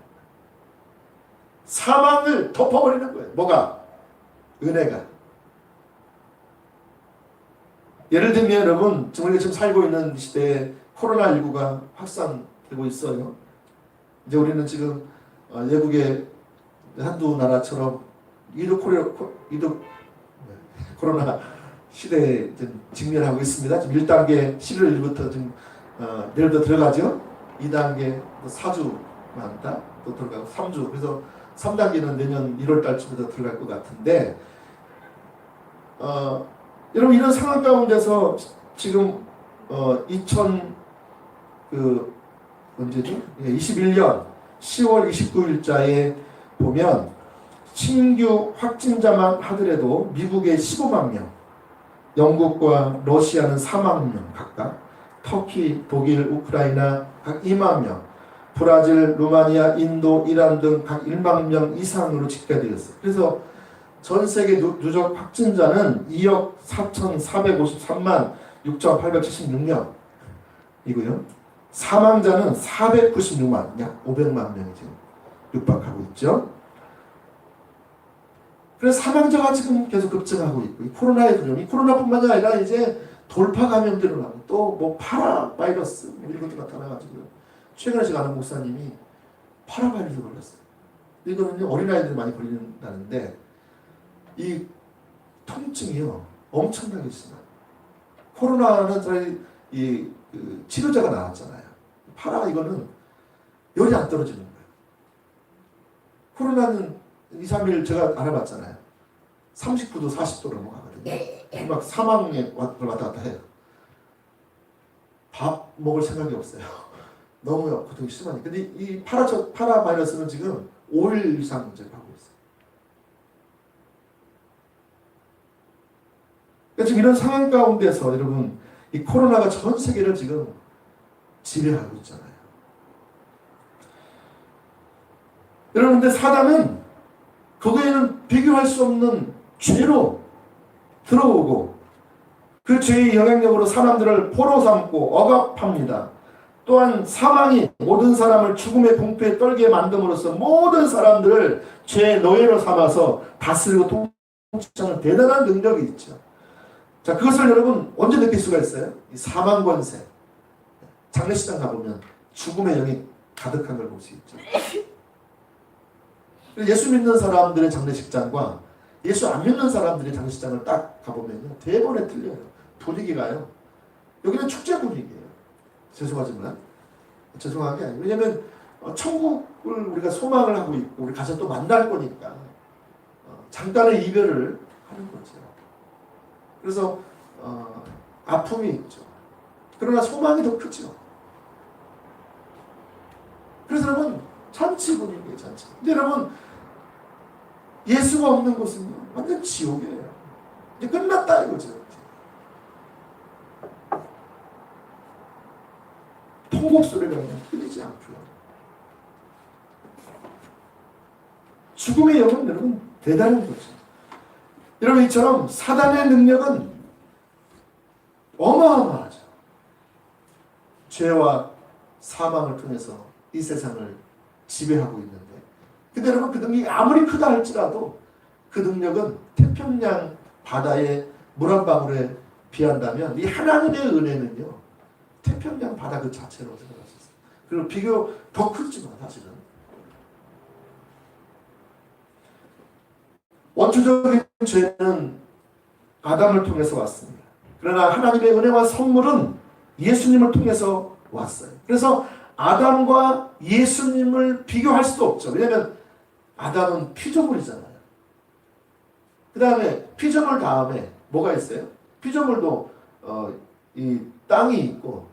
사망을 덮어버리는 거예요. 뭐가? 은혜가. 예를 들면 여러분 우리가 지금 살고 있는 시대에 코로나19가 확산되고 있어요. 이제 우리는 지금 외국의 한두 나라처럼 이도 코로나 시대에 직면하고 있습니다. 지금 1단계 11월 1일부터 지금 내일부터 들어가죠. 2단계 4주만 또 들어가고 3주. 그래서 3단계는 내년 1월 달쯤부터 들어갈 것 같은데 여러분 이런 상황 가운데서 지금 21년 10월 29일자에 보면 신규 확진자만 하더라도 미국에 15만 명, 영국과 러시아는 4만 명 각각, 터키, 독일, 우크라이나 각 2만 명, 브라질, 루마니아, 인도, 이란 등 각 1만 명 이상으로 집계되었어요. 그래서 전 세계 누적 확진자는 2억 4,453만 6,876명이고요. 사망자는 496만, 약 500만 명이 지금 육박하고 있죠. 그래서 사망자가 지금 계속 급증하고 있고, 이 코로나의 두려움, 이 코로나뿐만 아니라 이제 돌파 감염들을 하고 또 뭐 파라 바이러스 이런 것도 나타나가지고 최근에 제가 아는 목사님이 파라 바이러스 걸렸어요. 이거는요 어린아이들이 많이 걸린다는데 이 통증이요 엄청나게 심해요. 코로나는 저희 그 치료제가 나왔잖아요. 파라 이거는 열이 안 떨어지는 거예요. 코로나는 2, 3일 제가 알아봤잖아요. 39도, 40도 넘어가거든요. 막 사망에 왔다 갔다 해요. 밥 먹을 생각이 없어요. 너무 고통이 심하니까. 근데 이 파라 바이러스는 지금 5일 이상 이제 하고 있어요. 그러니까 지금 이런 상황 가운데서 여러분 이 코로나가 전 세계를 지금 지배하고 있잖아요. 여러분 근데 사단은 그거에는 비교할 수 없는 죄로 들어오고 그 죄의 영향력으로 사람들을 포로 삼고 억압합니다. 또한 사망이 모든 사람을 죽음의 공포에 떨게 만듦으로써 모든 사람들을 죄의 노예로 삼아서 다스리고 통치하는 대단한 능력이 있죠. 자, 그것을 여러분 언제 느낄 수가 있어요? 이 사망 권세. 장례식장 가보면 죽음의 영이 가득한 걸 볼 수 있죠. 예수 믿는 사람들의 장례식장과 예수 안 믿는 사람들의 장례식장을 딱 가보면요. 대번에 틀려요. 분위기가요. 여기는 축제 분위기예요. 죄송하지만. 죄송한 게 아니에요. 왜냐하면 천국을 우리가 소망을 하고 있고 우리 가서 또 만날 거니까 잠깐의 이별을 하는 거죠. 그래서 아픔이 있죠. 그러나 소망이 더 크죠. 그래서 여러분 잔치 분위기예요. 잔치. 근데 여러분 예수가 없는 곳은요 완전 지옥이에요. 이제 끝났다 이거죠. 통곡 소리가 그냥 끊이지 않고요. 죽음의 영은 여러분 대단한 거죠. 여러분 이처럼 사단의 능력은 어마어마하죠. 죄와 사망을 통해서 이 세상을 지배하고 있는데, 근데 여러분 그 능력이 아무리 크다 할지라도 그 능력은 태평양 바다의 물 한 방울에 비한다면 이 하나님의 은혜는요 태평양 바다 그 자체로 생각할 수 있어요. 그리고 비교 더 크지만 사실은 원초적인 죄는 아담을 통해서 왔습니다. 그러나 하나님의 은혜와 선물은 예수님을 통해서 왔어요. 그래서 아담과 예수님을 비교할 수도 없죠. 왜냐하면 아담은 피조물이잖아요. 그 다음에 피조물 다음에 뭐가 있어요? 피조물도 이 땅이 있고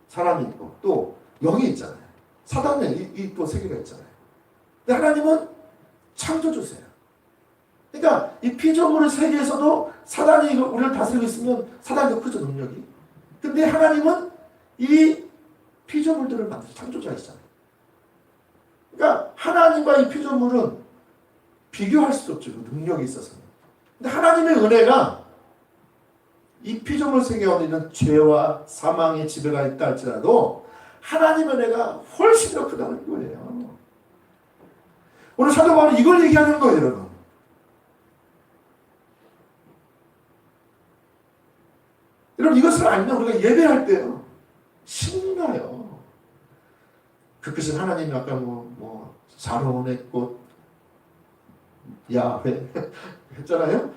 사람이 있고 또 영이 있잖아요. 사단에 이 또 세계가 있잖아요. 근데 하나님은 창조주세요. 그러니까 이 피조물의 세계에서도 사단이 우리를 다스리고 있으면 사단이 더 크죠, 능력이. 근데 하나님은 이 피조물들을 만드신 창조자이잖아요. 그러니까 하나님과 이 피조물은 비교할 수 없죠, 그 능력이 있어서는. 근데 하나님의 은혜가 이 피조물 세계에 있는 죄와 사망의 지배가 있다 할지라도 하나님의 은혜가 훨씬 더 크다는 거예요. 오늘 사도 바울은 이걸 얘기하는 거예요, 여러분. 여러분 이것을 알면 우리가 예배할 때요 신나요. 그 끝은 하나님이 아까 뭐 사로온의 꽃 야훼 했잖아요.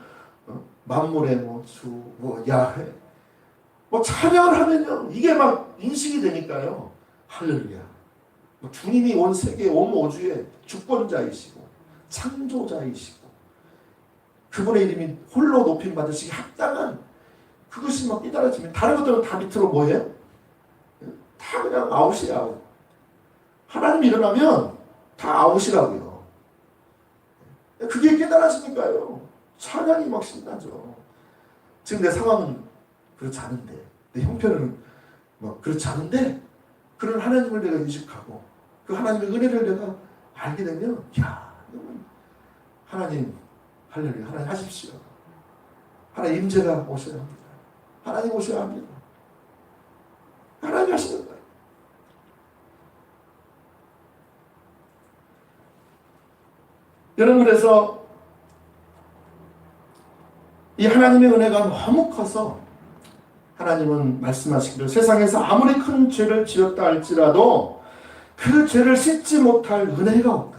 만물의 주 야훼 찬양을 하면요 이게 막 인식이 되니까요. 할렐루야. 주님이 온 세계 온 우주의 주권자이시고 창조자이시고 그분의 이름이 홀로 높임 받으시기 합당한 그것이 막 깨달아지면 다른 것들은 다 밑으로 뭐예요? 다 그냥 아웃이야, 아웃. 하나님이 일어나면 다 아웃이라고요. 그게 깨달아지니까요. 찬양이 막 신나죠. 지금 내 상황은 그렇지 않은데, 내 형편은 막 그렇지 않은데, 그런 하나님을 내가 인식하고, 그 하나님의 은혜를 내가 알게 되면, 야, 하나님, 할렐루야, 하나님 하십시오. 하나님 임재가 오셔야 합니다. 하나님 오셔야 합니다. 하나님 하시는 거예요. 여러분 그래서 이 하나님의 은혜가 너무 커서 하나님은 말씀하시기를 세상에서 아무리 큰 죄를 지었다 할지라도 그 죄를 씻지 못할 은혜가 없다.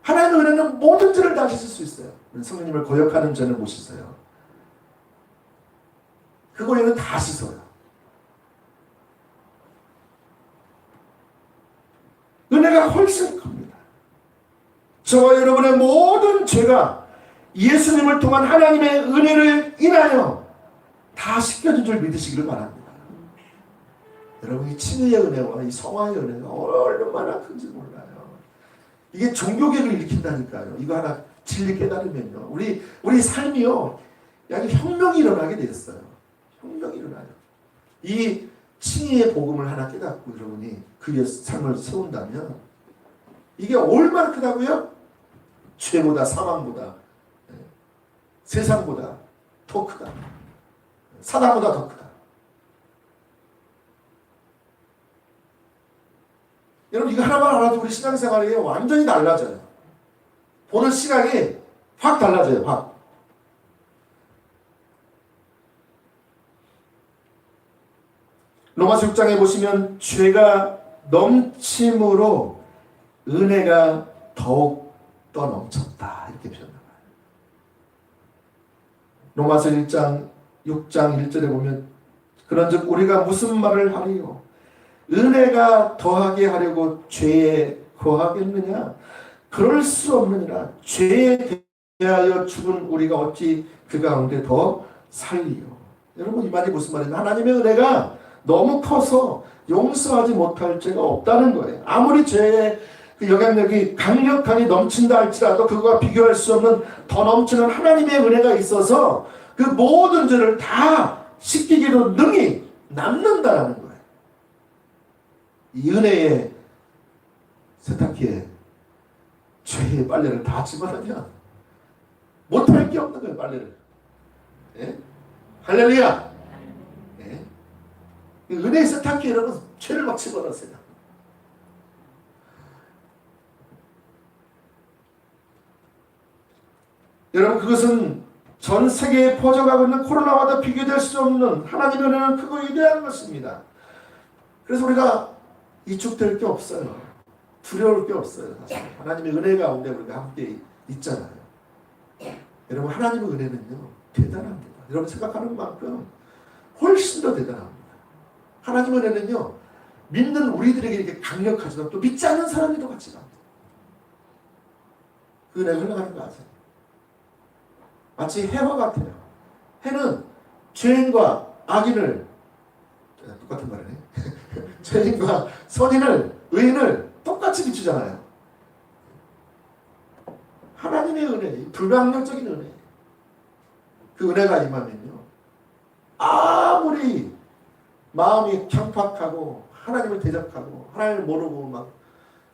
하나님의 은혜는 모든 죄를 다 씻을 수 있어요. 성령님을 거역하는 죄는 못 씻어요. 그거에는 다 씻어요. 은혜가 훨씬 큽니다. 저와 여러분의 모든 죄가 예수님을 통한 하나님의 은혜를 인하여 다 씻겨진 줄 믿으시기를 바랍니다. 여러분 이 칭의의 은혜와 이 성화의 은혜가 얼마나 큰지 몰라요. 이게 종교개혁을 일으킨다니까요. 이거 하나 진리 깨달으면요. 우리 삶이요. 약간 혁명이 일어나게 되었어요. 혁명이 일어나요. 이 칭의의 복음을 하나 깨닫고 여러분이 그의 삶을 세운다면 이게 얼마나 크다고요? 죄보다 사망보다 세상보다 더 크다. 사단보다 더 크다. 여러분 이거 하나만 알아도 우리 신앙생활이 완전히 달라져요. 보는 시각이 확 달라져요. 확. 로마서 6장에 보시면 죄가 넘침으로 은혜가 더욱 더 넘쳤다 이렇게 표현합니다. 로마서 1장 6장 1절에 보면 그런즉 우리가 무슨 말을 하리요 은혜가 더하게 하려고 죄에 거하겠느냐 그럴 수 없느니라 죄에 대하여 죽은 우리가 어찌 그 가운데 더 살리요. 여러분 이 말이 무슨 말이냐? 하나님의 은혜가 너무 커서 용서하지 못할 죄가 없다는 거예요. 아무리 죄의 그 영향력이 강력하게 넘친다 할지라도 그거와 비교할 수 없는 더 넘치는 하나님의 은혜가 있어서 그 모든 죄를 다 씻기기로 능히 남는다라는 거예요. 이 은혜의 세탁기에 죄의 빨래를 다 집어넣으면 못할 게 없는 거예요. 빨래를. 예? 할렐루야. 예? 은혜의 세탁기에 여러분 죄를 막 집어넣으세요. 여러분 그것은 전 세계에 퍼져가고 있는 코로나와도 비교될 수 없는 하나님의 은혜는 크고 위대한 것입니다. 그래서 우리가 이축될 게 없어요. 두려울 게 없어요. 사실. 하나님의 은혜 가운데 우리가 함께 있잖아요. 여러분 하나님의 은혜는요 대단합니다. 여러분 생각하는 만큼 훨씬 더 대단합니다. 하나님의 은혜는요 믿는 우리들에게 이렇게 강력하지만 또 믿지 않는 사람들도 같이 갑니다. 그 은혜가 흘러가는 거 아세요? 마치 해와 같아요. 해는 죄인과 악인을 똑같은 말이네. 죄인과 선인을 의인을 똑같이 비추잖아요. 하나님의 은혜, 불가항력적인 은혜. 그 은혜가 임하면요. 아무리 마음이 강팍하고 하나님을 대적하고 하나님을 모르고 막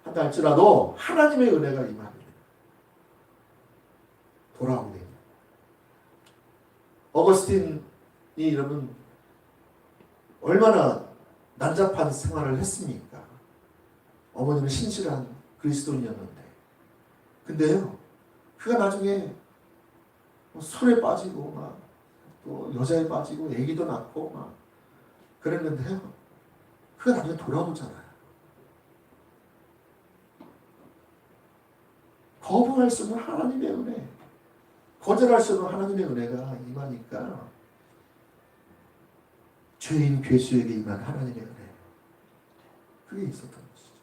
한다 할지라도 하나님의 은혜가 임하면 돌아오게 됩니다. 어거스틴이 여러분 얼마나 난잡한 생활을 했습니까? 어머니는 신실한 그리스도인이었는데 근데요 그가 나중에 술에 빠지고 막 또 여자에 빠지고 애기도 낳고 막 그랬는데요 그가 나중에 돌아오잖아요. 거부할 수 없는 하나님의 은혜, 거절할 수 없는 하나님의 은혜가 임하니까 죄인 괴수에게 임한 하나님의 은혜, 그게 있었던 것이죠.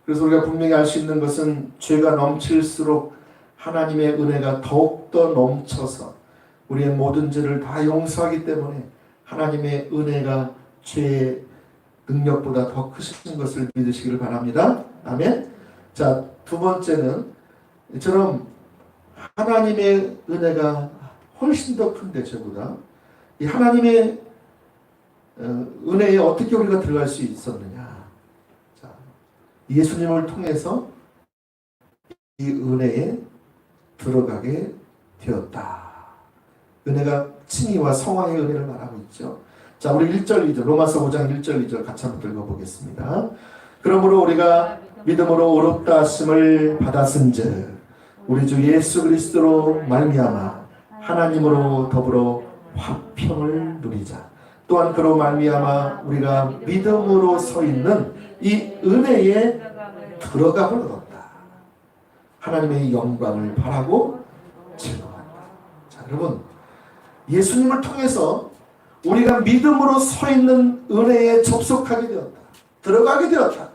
그래서 우리가 분명히 알 수 있는 것은 죄가 넘칠수록 하나님의 은혜가 더욱더 넘쳐서 우리의 모든 죄를 다 용서하기 때문에 하나님의 은혜가 죄의 능력보다 더 크신 것을 믿으시기를 바랍니다. 아멘. 자, 두 번째는 이처럼 하나님의 은혜가 훨씬 더 큰데 죄보다 이 하나님의 은혜에 어떻게 우리가 들어갈 수 있었느냐. 자, 예수님을 통해서 이 은혜에 들어가게 되었다. 은혜가 칭의와 성화의 은혜를 말하고 있죠. 자, 우리 1절 2절 로마서 5장 1절 2절 같이 한번 읽어보겠습니다. 그러므로 우리가 믿음으로 의롭다 하심을 받았은즉 우리 주 예수 그리스도로 말미암아 하나님으로 더불어 화평을 누리자. 또한 그로 말미암아 우리가 믿음으로 서 있는 이 은혜에 들어감을 얻었다. 하나님의 영광을 바라고 즐거워한다. 자, 여러분 예수님을 통해서 우리가 믿음으로 서 있는 은혜에 접속하게 되었다. 들어가게 되었다.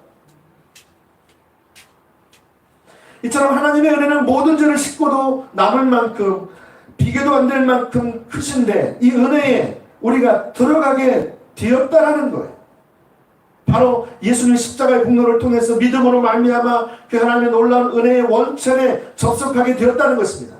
이처럼 하나님의 은혜는 모든 죄를 씻고도 남을 만큼 비교도 안 될 만큼 크신데 이 은혜에 우리가 들어가게 되었다라는 거예요. 바로 예수님의 십자가의 공로를 통해서 믿음으로 말미암아 그 하나님의 놀라운 은혜의 원천에 접속하게 되었다는 것입니다.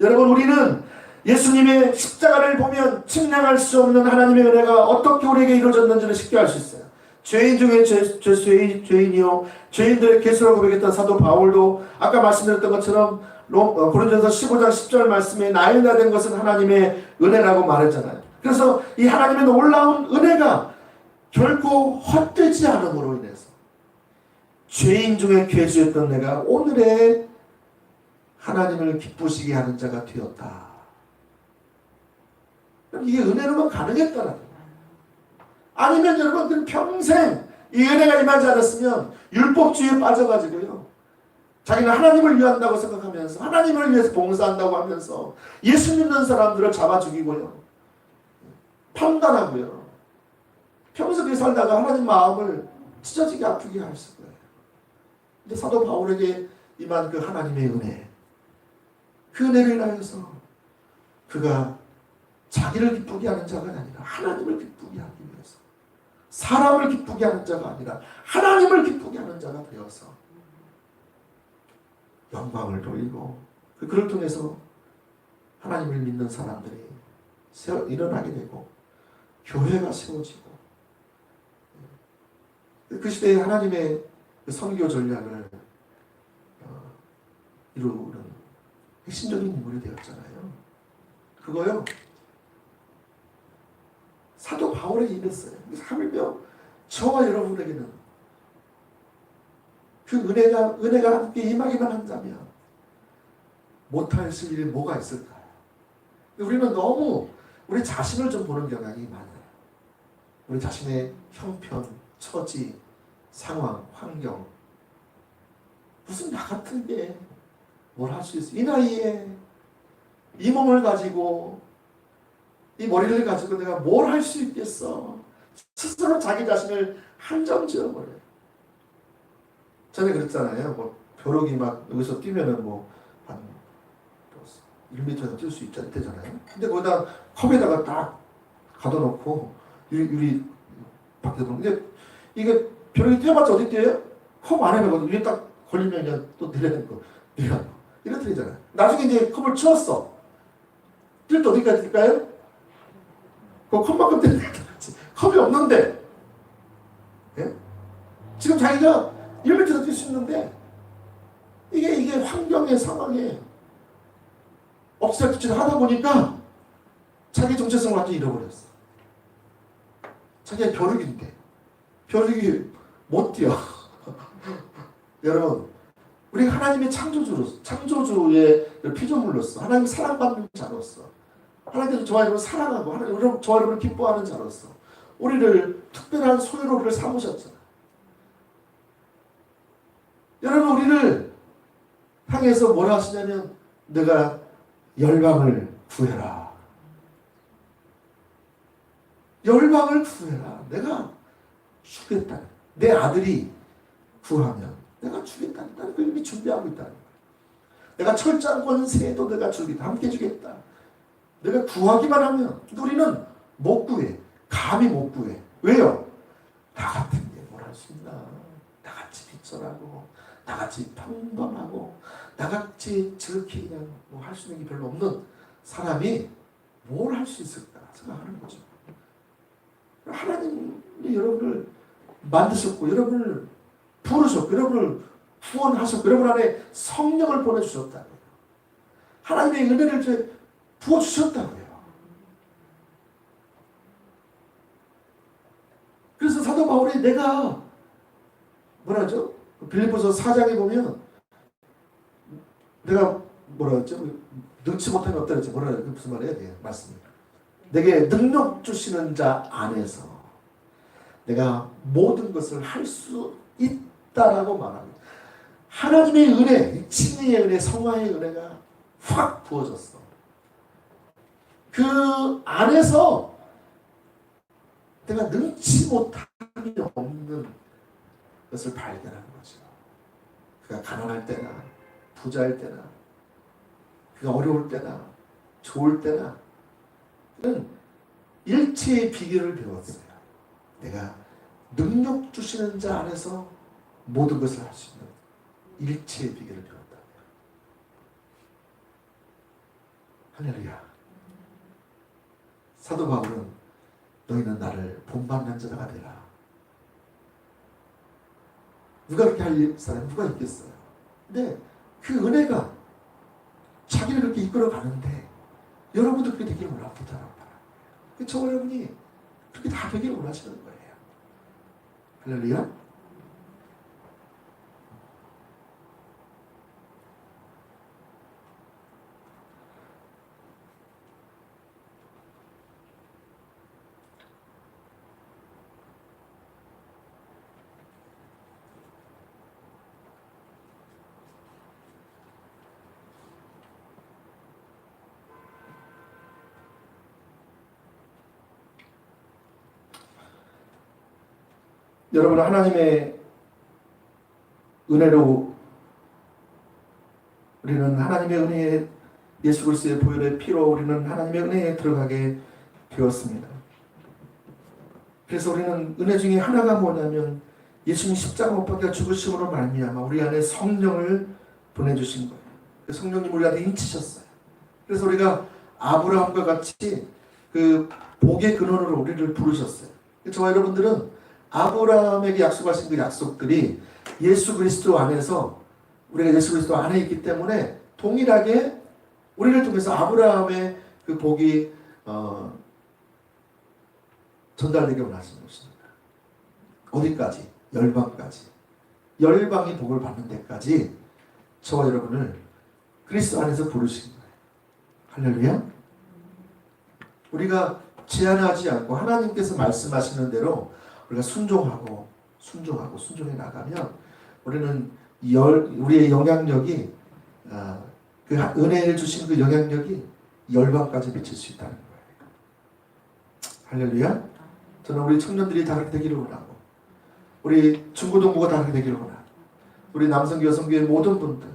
여러분 우리는 예수님의 십자가를 보면 측량할 수 없는 하나님의 은혜가 어떻게 우리에게 이루어졌는지를 쉽게 알 수 있어요. 죄인 중에 죄인이요 죄인들의 괴수라고 고백했던 사도 바울도 아까 말씀드렸던 것처럼 고린도전서 15장 10절 말씀에 나의 나 된 것은 하나님의 은혜라고 말했잖아요. 그래서 이 하나님의 놀라운 은혜가 결코 헛되지 않음으로 인해서 죄인 중에 괴수였던 내가 오늘의 하나님을 기쁘시게 하는 자가 되었다. 이게 은혜로만 가능했다는 거예요. 아니면 여러분들은 평생 이 은혜가 임하지 않았으면 율법주의에 빠져가지고요. 자기는 하나님을 위한다고 생각하면서 하나님을 위해서 봉사한다고 하면서 예수 믿는 사람들을 잡아 죽이고요. 판단하고요. 평생 그렇게 살다가 하나님 마음을 찢어지게 아프게 하실 거예요. 근데 사도 바울에게 임한 그 하나님의 은혜, 그 은혜를 인하여서 그가 자기를 기쁘게 하는 자가 아니라 하나님을 기쁘게 하기 위해서, 사람을 기쁘게 하는 자가 아니라 하나님을 기쁘게 하는 자가 되어서 영광을 돌리고, 그를 통해서 하나님을 믿는 사람들이 일어나게 되고 교회가 세워지고, 그 시대에 하나님의 그 선교 전략을 이루는 핵심적인 인물이 되었잖아요. 그거요, 사도 바울에게 임했어요. 하물며 저와 여러분에게는 그 은혜가 함께 임하기만 한다면 못할 일이 뭐가 있을까요? 우리는 너무 우리 자신을 좀 보는 경향이 많아요. 우리 자신의 형편, 처지, 상황, 환경, 무슨 나 같은 게 뭘 할 수 있어? 이 나이에 이 몸을 가지고 이 머리를 가지고 내가 뭘 할 수 있겠어? 스스로 자기 자신을 한정 지어버려요. 전에 그랬잖아요. 뭐 벼룩이 막 여기서 뛰면은 뭐한 1m에서 뛸 수 있잖아요. 근데 거기다 컵에다가 딱 가둬놓고 유리 밖에 놓는 게, 이게 벼룩이 뛰어봤자 어디 뛰어요? 컵 안에 거든. 위에 딱 걸리면 그냥 또 내려는 거. 이렇게 되잖아요. 나중에 이제 컵을 치웠어. 뛸 때 어디까지 뛸까요? 그 컵만큼 뛰는 게 컵이 없는데, 예? 지금 자기가 1m에서 뛸 수 있는데, 이게 환경의 상황에 엎치락뒤치락 하다 보니까 자기 정체성을 완전히 잃어버렸어. 자기가 벼룩이 못 뛰어. 여러분, 우리가 하나님의 창조주의 피조물로서, 하나님의 사랑받는 자로서, 하나님께서 저와 여러분을 사랑하고 하나님 저와 여러분을 기뻐하는 자로서 우리를 특별한 소유로 우리를 삼으셨잖아요. 여러분, 우리를 향해서 뭐라 하시냐면, 내가 열방을 구해라. 열방을 구해라. 내가 주겠다. 내 아들이 구하면 내가 주겠다. 나는 그 이미 준비하고 있다. 내가 철저한 권세도 내가 주겠다. 함께 주겠다. 내가 구하기만 하면. 우리는 못 구해. 감히 못 구해. 왜요? 나 같은 게 뭘 할 수 있나. 나같이 빚져라고, 나같이 평범하고, 나같이 저렇게 그냥 뭐 할 수 있는 게 별로 없는 사람이 뭘 할 수 있을까 생각하는 거죠. 하나님이 여러분을 만드셨고, 여러분을 부르셨고, 여러분을 구원하셨고, 여러분 안에 성령을 보내주셨다고요. 하나님의 은혜를 부어주셨다고요. 그래서 사도 바울이 내가 뭐라죠? 빌립보서 4장에 보면 내가 뭐라 했죠? 능치 못하면 없다 그랬죠. 뭐라 그랬죠? 무슨 말이에요? 네, 맞습니다. 내게 능력 주시는 자 안에서 내가 모든 것을 할 수 있다라고 말합니다. 하나님의 은혜, 진리의 은혜, 성화의 은혜가 확 부어졌어. 그 안에서 내가 능치 못함이 없는 것을 발견하는 거죠. 그가 가난할 때나 부자일 때나 그가 어려울 때나 좋을 때나 그는 일체의 비결을 배웠어요. 내가 능력 주시는 자 안에서 모든 것을 할 수 있는 일체의 비결을 배웠다. 할렐루야. 사도 바울은 너희는 나를 본받는 자가 되라. 누가 그렇게 할 사람이 누가 있겠어요? 근데 그 은혜가 자기를 그렇게 이끌어 가는데 여러분도 그렇게 되기를 원합니다. 저와 여러분이 그렇게 다 되기를 원하시는 거예요. 할렐루야. 여러분, 하나님의 은혜로 우리는 하나님의 은혜에, 예수 그리스도의 보혈의 피로 우리는 하나님의 은혜에 들어가게 되었습니다. 그래서 우리는 은혜 중에 하나가 뭐냐면 예수님 십자가 못 박혀 죽으심으로 말미암아 우리 안에 성령을 보내주신 거예요. 성령님 우리한테 인치셨어요. 그래서 우리가 아브라함과 같이 그 복의 근원으로 우리를 부르셨어요. 저와 여러분들은 아브라함에게 약속하신 그 약속들이 예수 그리스도 안에서, 우리가 예수 그리스도 안에 있기 때문에 동일하게 우리를 통해서 아브라함의 그 복이 전달되게 원하시는 것입니다. 어디까지? 열방까지. 열방이 복을 받는 데까지 저와 여러분을 그리스도 안에서 부르신 거예요. 할렐루야. 우리가 제한하지 않고 하나님께서 말씀하시는 대로 우리가 순종해 나가면 우리는 우리의 영향력이, 그 은혜를 주신 그 영향력이 열방까지 미칠 수 있다는 거예요. 할렐루야. 저는 우리 청년들이 다 그렇게 되기를 원하고, 우리 중고등부가 다 그렇게 되기를 원하고, 우리 남성교 여성교회 모든 분들,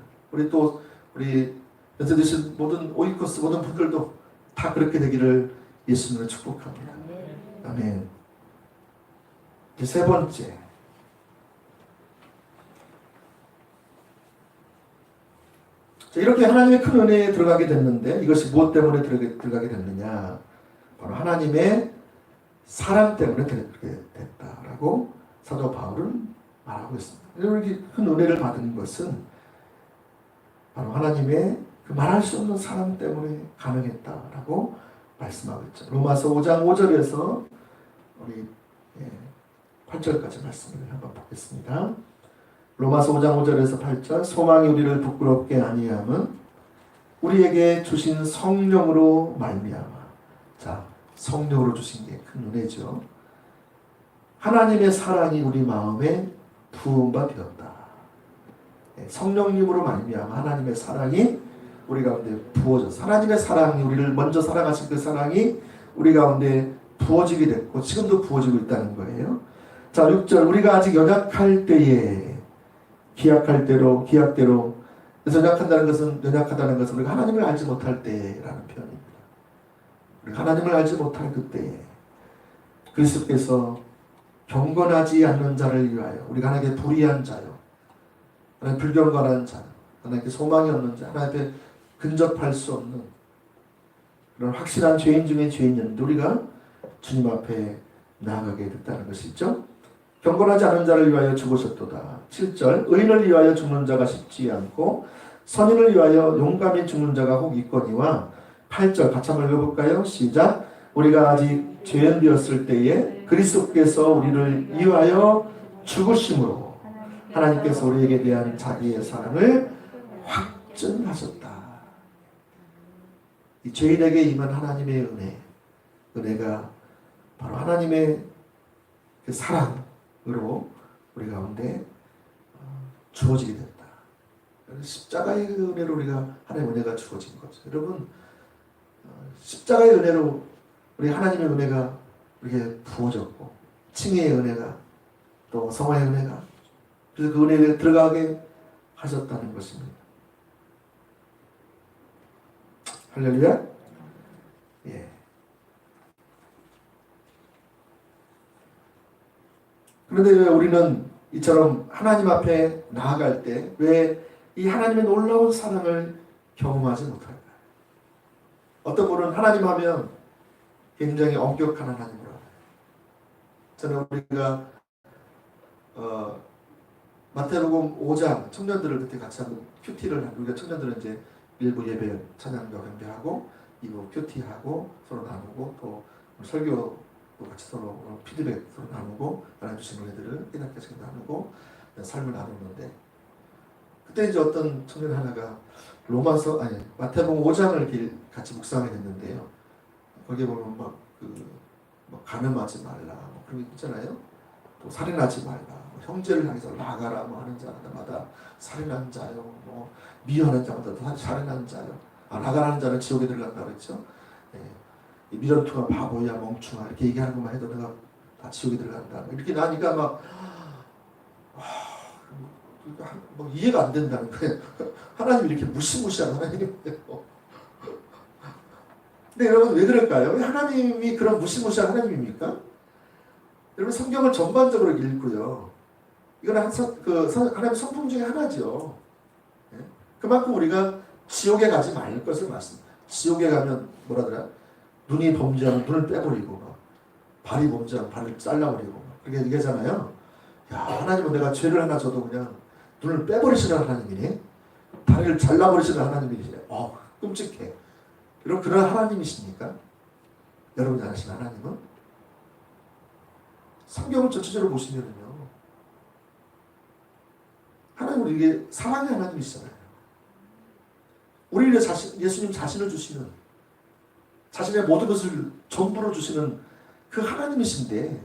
우리 연세드신 모든 오이코스 모든 분들도 다 그렇게 되기를 예수님으로 축복합니다. 아멘. 이제 세 번째, 이렇게 하나님의 큰 은혜에 들어가게 됐는데 이것이 무엇 때문에 들어가게 됐느냐? 바로 하나님의 사랑 때문에 그렇게 됐다라고 사도 바울은 말하고 있습니다. 이렇게 큰 은혜를 받은 것은 바로 하나님의 그 말할 수 없는 사랑 때문에 가능했다라고 말씀하고 있죠. 로마서 5장 5절에서 우리 8절까지 말씀을 한번 보겠습니다. 로마서 5장 5절에서 8절. 소망이 우리를 부끄럽게 아니함은 우리에게 주신 성령으로 말미암아. 자, 성령으로 주신 게 큰 은혜죠. 하나님의 사랑이 우리 마음에 부음바 되었다. 성령님으로 말미암아 하나님의 사랑이 우리 가운데 부어져서, 하나님의 사랑이, 우리를 먼저 사랑하신 그 사랑이 우리 가운데 부어지게 됐고 지금도 부어지고 있다는 거예요. 자, 6절. 우리가 아직 연약할 때에, 기약대로, 그래서 연약하다는 것은 우리가 하나님을 알지 못할 때라는 표현입니다. 우리가 하나님을 알지 못할 그때에 그리스도께서 경건하지 않는 자를 위하여, 우리가 하나님께 불의한 자요, 하나님 불경건한 자, 하나님께 소망이 없는 자, 하나님께 근접할 수 없는 그런 확실한 죄인 중에 죄인이었는데 우리가 주님 앞에 나아가게 됐다는 것이죠. 경건하지 않은 자를 위하여 죽으셨도다. 7절. 의인을 위하여 죽는 자가 쉽지 않고 선인을 위하여 용감히 죽는 자가 혹 있거니와. 8절 같이 한번 읽어볼까요? 시작. 우리가 아직 죄인 되었을 때에 그리스도께서 우리를 위하여 죽으심으로 하나님께서 우리에게 대한 자기의 사랑을 확증하셨다. 이 죄인에게 임한 하나님의 은혜가 바로 하나님의 그 사랑으로 우리 가운데 주어지게 됐다. 십자가의 은혜로 우리가 하나님의 은혜가 주어진 거죠. 여러분, 십자가의 은혜로 우리 하나님의 은혜가 우리에게 부어졌고, 칭의의 은혜가, 또 성화의 은혜가, 그래서 그 은혜에 들어가게 하셨다는 것입니다. 할렐루야. 예. 그런데 왜 우리는 이처럼 하나님 앞에 나아갈 때 왜 이 하나님의 놀라운 사랑을 경험하지 못할까요? 어떤 분은 하나님 하면 굉장히 엄격한 하나님으로 알아요. 저는 우리가 마태복음 5장 청년들을 그때 같이 한번 큐티를 하고, 우리가 청년들은 이제 일부 예배 찬양과 경배하고 2부 큐티하고 서로 나누고 또 설교도 같이 서로 피드백 서로 나누고 하나님 주신 은혜들을 깨닫게 나누고 삶을 나누는데, 그때 이제 어떤 청년 하나가 마태복음 5장을 같이 묵상하게 됐는데요. 거기에 보면 막 간음하지 말라 그런 게 있잖아요. 또 살인하지 말라, 형제를 향해서 나가라 하는 자마다 살인한 자요, 미워하는 자마다 살인한 자요, 나가라는 자는 지옥에 들어간다 그랬죠. 이 미련투가 바보야 멍충아 이렇게 얘기하는 것만 해도 내가 다 지옥에 들어간다. 이렇게 나니까 막 뭐 이해가 안 된다는 거예요. 하나님이 이렇게 무시무시한 하나님이에요. 근데 여러분 왜 그럴까요? 왜 하나님이 그런 무시무시한 하나님입니까? 여러분 성경을 전반적으로 읽고요. 이건 하나님의 성품 중에 하나죠. 예? 그만큼 우리가 지옥에 가지 말 것을 말씀합니다. 지옥에 가면 뭐라더라? 눈이 범죄하면 눈을 빼버리고 발이 범죄하면 발을 잘라버리고 그렇게 얘기하잖아요. 야, 하나님은 내가 죄를 하나 져도 그냥 눈을 빼버리시는 하나님이네. 다리를 잘라버리시는 하나님이시네. 끔찍해. 여러분 그런 하나님이십니까? 여러분이 아시는 하나님은? 성경을 전체적으로 보시면요. 하나님은 이게 사랑의 하나님이시잖아요. 우리를 예수님 자신을 주시는, 자신의 모든 것을 전부로 주시는 그 하나님이신데,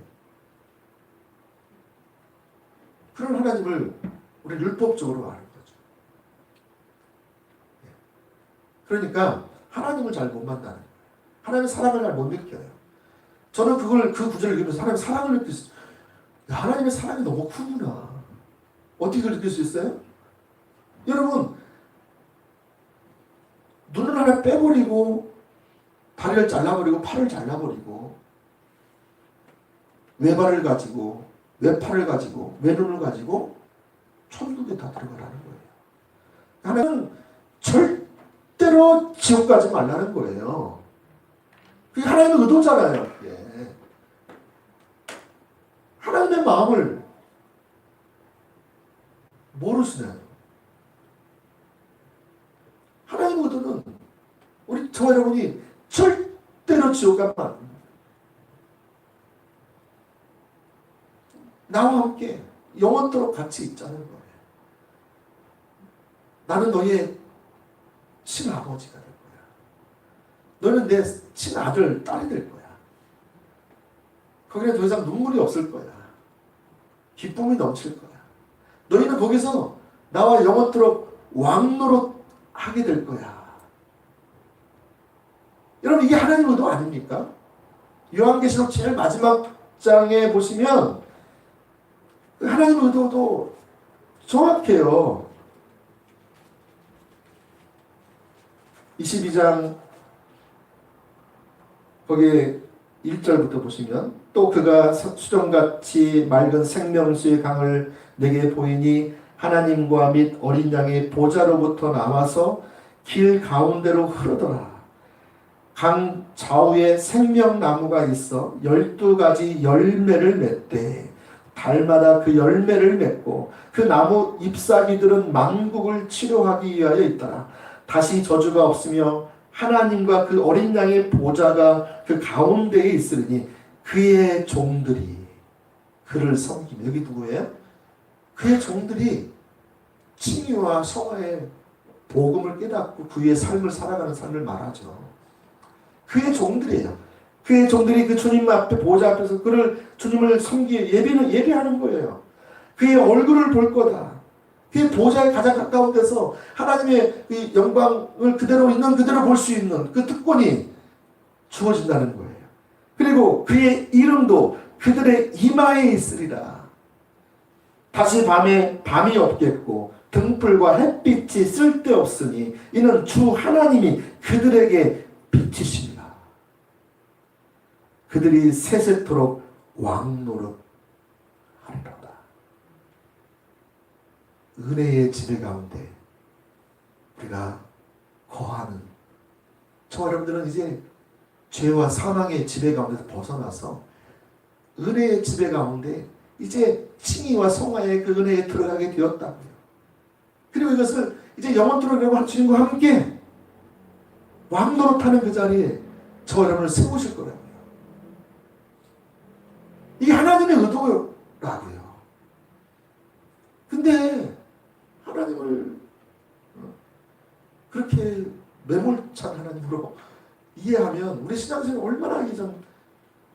그런 하나님을 우리 율법적으로 아는 거죠. 그러니까 하나님을 잘 못 만나는 거예요. 하나님의 사랑을 잘 못 느껴요. 저는 그 구절을 읽으면서 하나님의 사랑을 느낄 수 있어요. 하나님의 사랑이 너무 크구나. 어떻게 그걸 느낄 수 있어요? 여러분, 눈을 하나 빼버리고 다리를 잘라버리고 팔을 잘라버리고 외발을 가지고 외팔을 가지고 외눈을 가지고 천국에 다 들어가라는 거예요. 하나님은 절대로 지옥 가지 말라는 거예요. 그게 하나님의 의도잖아요. 그게. 하나님의 마음을 모르시나요? 하나님의 의도는 저와 여러분이 절대로 지옥 가면 안 됩니다. 나와 함께 영원토록 같이 있자는 거예요. 나는 너의 친아버지가 될 거야. 너는 내 친아들, 딸이 될 거야. 거기는 더 이상 눈물이 없을 거야. 기쁨이 넘칠 거야. 너희는 거기서 나와 영원토록 왕노릇 하게 될 거야. 여러분 이게 하나님의 의도 아닙니까? 요한계시록 제일 마지막 장에 보시면 하나님의 의도도 정확해요. 22장 거기에 1절부터 보시면 또 그가 수정같이 맑은 생명수의 강을 내게 보이니 하나님과 및 어린 양의 보좌로부터 나와서 길 가운데로 흐르더라. 강 좌우에 생명나무가 있어 12가지 열매를 맺되 달마다 그 열매를 맺고 그 나무 잎사귀들은 만국을 치료하기 위하여 있더라. 다시 저주가 없으며 하나님과 그 어린 양의 보좌가 그 가운데에 있으니 그의 종들이 그를 섬기며. 여기 누구예요? 그의 종들이 칭의와 성화의 복음을 깨닫고 그의 삶을 살아가는 삶을 말하죠. 그의 종들이에요. 그의 종들이 그 주님 앞에 보좌 앞에서 주님을 섬기에 예배하는 거예요. 그의 얼굴을 볼 거다. 그의 보좌에 가장 가까운 데서 하나님의 이 영광을 그대로 있는 그대로 볼 수 있는 그 특권이 주어진다는 거예요. 그리고 그의 이름도 그들의 이마에 있으리라. 다시 밤이 없겠고 등불과 햇빛이 쓸데없으니 이는 주 하나님이 그들에게 빛이십니다. 그들이 세세토록 왕노릇 하리로다. 은혜의 지배 가운데 우리가 거하는, 저와 여러분들은 이제 죄와 사망의 지배 가운데서 벗어나서 은혜의 지배 가운데 이제 칭의와 성화의 그 은혜에 들어가게 되었다고요. 그리고 이것을 이제 영원토록 주님과 함께 왕노릇하는 그 자리에 저와 여러분을 세우실 거라고요. 이게 하나님의 의도라고요. 근데 하나님을 그렇게 매몰찬 하나님으로 이해하면 우리 신앙생활 얼마나 이게 좀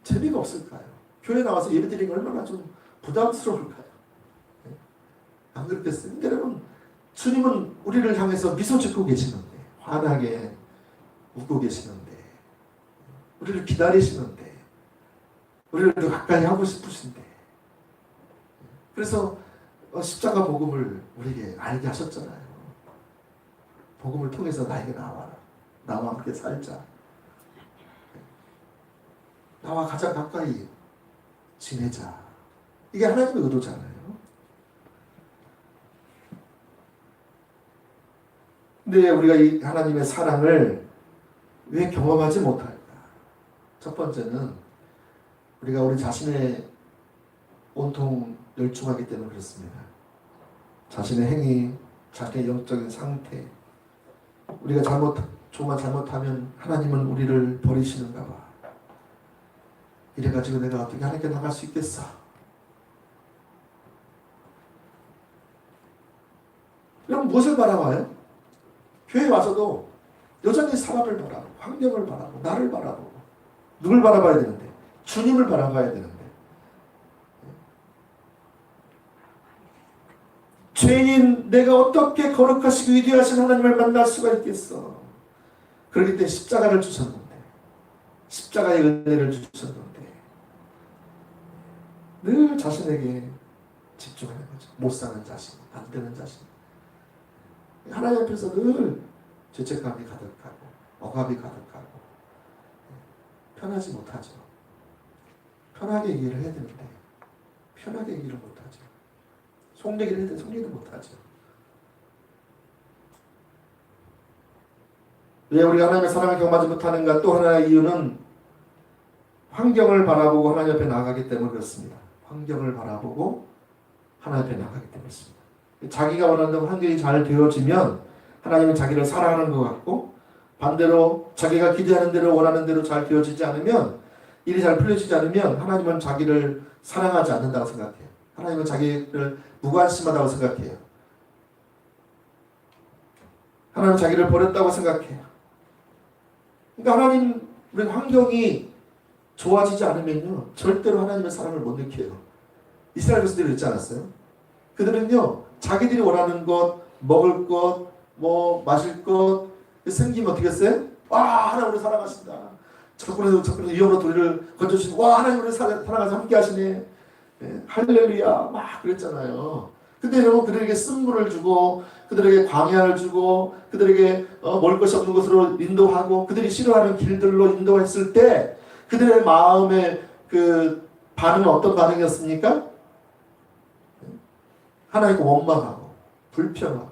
재미가 없을까요? 교회 나와서 예배드리는 게 얼마나 좀 부담스러울까요? 안 그렇겠어요? 근데 여러분, 주님은 우리를 향해서 미소 짓고 계시는데, 환하게 웃고 계시는데, 우리를 기다리시는데, 우리를 더 가까이 하고 싶으신데. 그래서 십자가 복음을 우리에게 알게 하셨잖아요. 복음을 통해서 나에게 나와라. 나와 함께 살자. 나와 가장 가까이 지내자. 이게 하나님의 의도잖아요. 근데 우리가 이 하나님의 사랑을 왜 경험하지 못할까? 첫 번째는 우리가 우리 자신의 온통 열중하기 때문에 그렇습니다. 자신의 행위, 자신의 영적인 상태. 우리가 조금만 잘못하면 하나님은 우리를 버리시는가 봐. 이래가지고 내가 어떻게 하나님께 나갈 수 있겠어? 그럼 무엇을 바라봐요? 교회 와서도 여전히 사람을 바라보고 환경을 바라보고 나를 바라보고 누굴 바라봐야 되는데? 주님을 바라봐야 되는데 죄인 내가 어떻게 거룩하시고 위대하신 하나님을 만날 수가 있겠어? 그렇기 때문에 십자가를 주셨는데 십자가의 은혜를 주셨는데 늘 자신에게 집중하는 거죠. 못 사는 자신, 안 되는 자신. 하나님 앞에서 늘 죄책감이 가득하고 억압이 가득하고 편하지 못하죠. 편하게 얘기를 해야 되는데 편하게 얘기를 못하죠. 속 얘기를 해야 되는데 속 얘기를 못하죠. 왜 우리가 하나님의 사랑을 경험하지 못하는가? 또 하나의 이유는 환경을 바라보고 하나님 앞에 나아가기 때문에 그렇습니다. 환경을 바라보고 하나님 앞에 나아가기 때문에 그렇습니다. 자기가 원하는 환경이 잘 되어지면 하나님은 자기를 사랑하는 것 같고 반대로 자기가 기대하는 대로 원하는 대로 잘 되어지지 않으면 일이 잘 풀려지지 않으면 하나님은 자기를 사랑하지 않는다고 생각해요. 하나님은 자기를 무관심하다고 생각해요. 하나님은 자기를 버렸다고 생각해요. 그러니까 하나님 우리 환경이 좋아지지 않으면요 절대로 하나님의 사랑을 못 느껴요. 이스라엘 백성들이 그랬지 않았어요? 그들은요 자기들이 원하는 것, 먹을 것, 뭐 마실 것 생기면 어떻게 했어요? 와 하나님 우리 사랑하신다. 적군에서 위험으로 우리를 건져주시고 와 하나님 우리 사랑하셔서 함께 하시네. 네, 할렐루야 막 그랬잖아요. 근데 여러분 그들에게 쓴물을 주고 그들에게 광야를 주고 그들에게 먹을 것이 없는 곳으로 인도하고 그들이 싫어하는 길들로 인도했을 때 그들의 마음의 그 반응은 어떤 반응이었습니까? 하나님께 원망하고 불평하고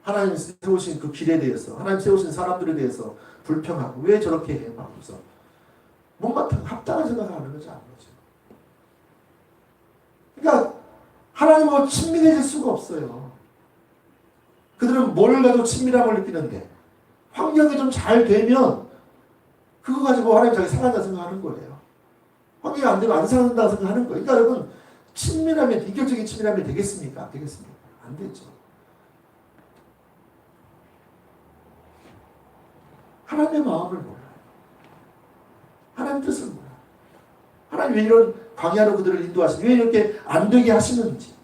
하나님 세우신 그 길에 대해서 하나님 세우신 사람들에 대해서 불평하고 왜 저렇게 해? 하면서 뭔가 합당한 생각을 하는 거지 않은 거죠. 그러니까 하나님하고 친밀해질 수가 없어요. 그들은 뭘 가지고 친밀함을 느끼는데 환경이 좀 잘 되면 그거 가지고 하나님 자기 사랑한다고 생각하는 거예요. 환경이 안 되면 안 사랑한다고 생각하는 거예요. 그러니까 여러분 친밀함이 인격적인 친밀함이 되겠습니까? 되겠습니까? 안 되죠. 하나님의 마음을 몰라요. 하나님 뜻을 몰라요. 하나님 왜 이런 광야로 그들을 인도하시는지 왜 이렇게 안 되게 하시는지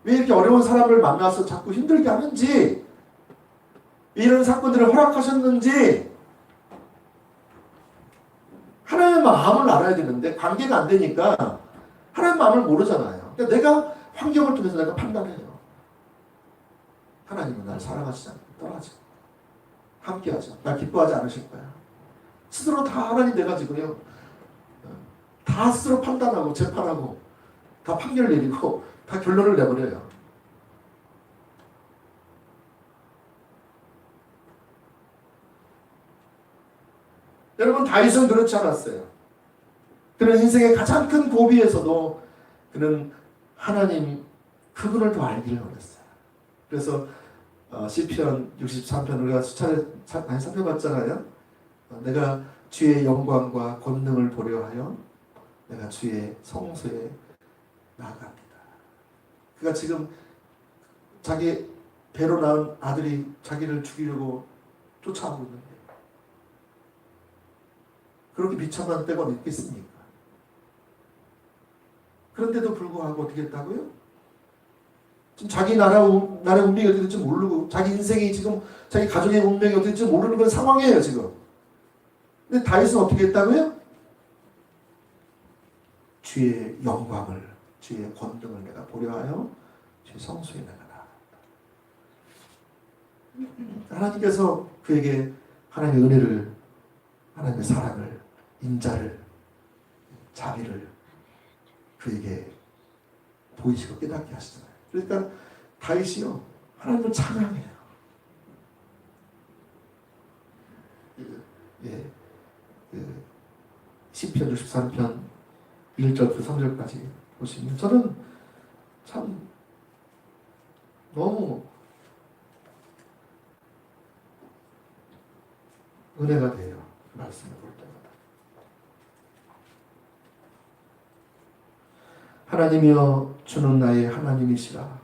왜 이렇게 어려운 사람을 만나서 자꾸 힘들게 하는지 왜 이런 사건들을 허락하셨는지 하나님의 마음을 알아야 되는데 관계가 안 되니까 하나님의 마음을 모르잖아요. 그러니까 내가 환경을 통해서 내가 판단해요. 하나님은 날 사랑하시지 않고 떠나지 함께하죠. 날 기뻐하지 않으실 거야. 스스로 다 하나님 돼가지고요. 다 스스로 판단하고 재판하고 다 판결을 내리고 다 결론을 내버려요. 여러분 다윗은 그렇지 않았어요. 그는 인생의 가장 큰 고비에서도 그는 하나님 그분을 더 알기를 원했어요. 그래서 시편 63편 우리가 수차례 많이 살펴봤잖아요. 내가 주의 영광과 권능을 보려 하여 내가 주의 성소에 나아갑니다. 그가 지금 자기 배로 낳은 아들이 자기를 죽이려고 쫓아오고 있는데 그렇게 비참한 때가 어디 있겠습니까? 그런데도 불구하고 어떻게 했다고요? 지금 자기 나라의 운명이 어떻게 될지 모르고 자기 인생이 지금 자기 가족의 운명이 어떻게 될지 모르는 그런 상황이에요 지금. 근데 다윗은 어떻게 했다고요? 주의 영광을, 주의 권능을 내가 보려 하여 주의 성소에 내가 나아간다. 하나님께서 그에게 하나님의 은혜를, 하나님의 사랑을, 인자를, 자비를 그에게 보이시고 깨닫게 하시잖아요. 그러니까 다윗이요, 하나님을 찬양해요. 예, 시편 63편 1절부터 3절까지 보시면 저는 참 너무 은혜가 돼요. 그 말씀을 볼 때마다. 하나님이여 주는 나의 하나님이시라.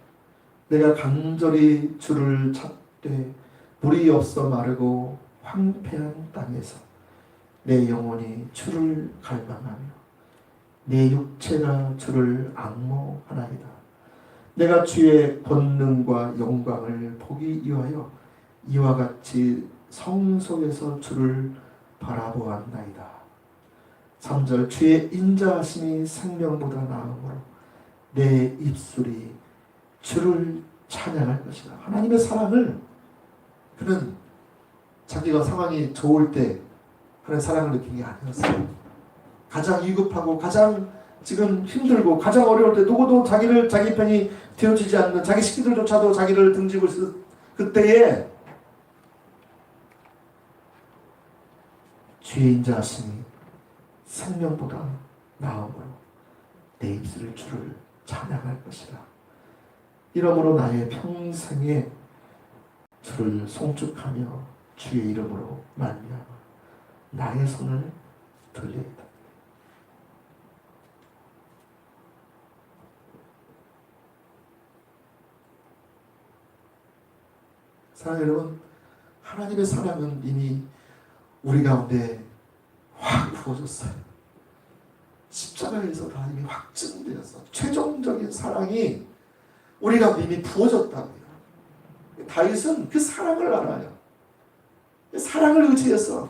내가 간절히 주를 찾되 물이 없어 마르고 황폐한 땅에서 내 영혼이 주를 갈망하며 내 육체가 주를 앙모하나이다. 내가 주의 권능과 영광을 보기 위하여 이와 같이 성소에서 주를 바라보았나이다. 3절 주의 인자하심이 생명보다 나으므로 내 입술이 주를 찬양할 것이다. 하나님의 사랑을 그는 자기가 상황이 좋을 때 하나님의 사랑을 느낀 게 아니었어요. 가장 위급하고 가장 지금 힘들고 가장 어려울 때 누구도 자기 편이 되어지지 않는 자기 식구들조차도 자기를 등지고 있을 그때에 주의 인자하심이 생명보다 나음으로 내 입술을 주를 찬양할 것이라. 이러므로 나의 평생에 주를 송축하며 주의 이름으로 말미암아 나의 손을 들리이다. 사랑하는 여러분, 하나님의 사랑은 이미 우리 가운데 확 부어졌어요. 십자가에서 다 이미 확증되었어. 최종적인 사랑이 우리가 이미 부어졌다고요. 다윗은 그 사랑을 알아요. 사랑을 의지해서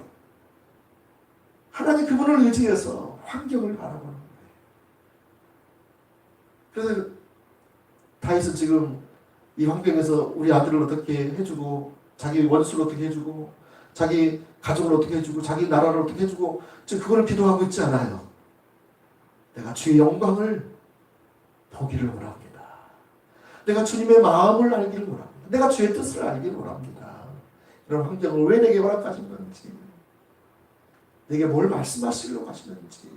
하나님 그분을 의지해서 환경을 바라보는 거예요. 그래서 다윗은 지금 이 환경에서 우리 아들을 어떻게 해주고 자기 원수를 어떻게 해주고 자기 가족을 어떻게 해주고 자기 나라를 어떻게 해주고 지금 그걸 기도하고 있지 않아요. 내가 주의 영광을 보기를 원합니다. 내가 주님의 마음을 알기를 원합니다. 내가 주의 뜻을 알기를 원합니다. 이런 환경을 왜 내게 허락하신 건지, 내게 뭘 말씀하시려고 하시는지.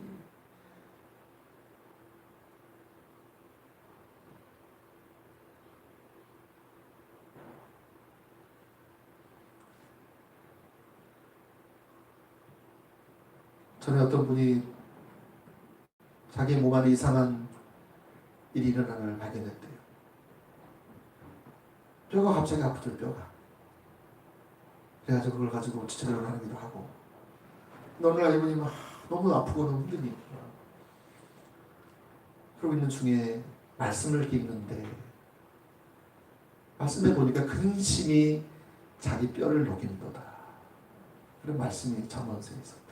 전에 어떤 분이 자기 몸 안에 이상한 일이 일어나는 걸 발견했대요. 뼈가 갑자기 아프더라고요. 뼈가. 그래가지고 그걸 가지고 지체를 하기도 하고. 어느 날 이분이 막 너무 아프고 너무 힘드니까 그러고 있는 중에 말씀을 이렇게 읽는데 말씀에 보니까 근심이 자기 뼈를 녹인도다. 그런 말씀이 잠언서에 있었대요.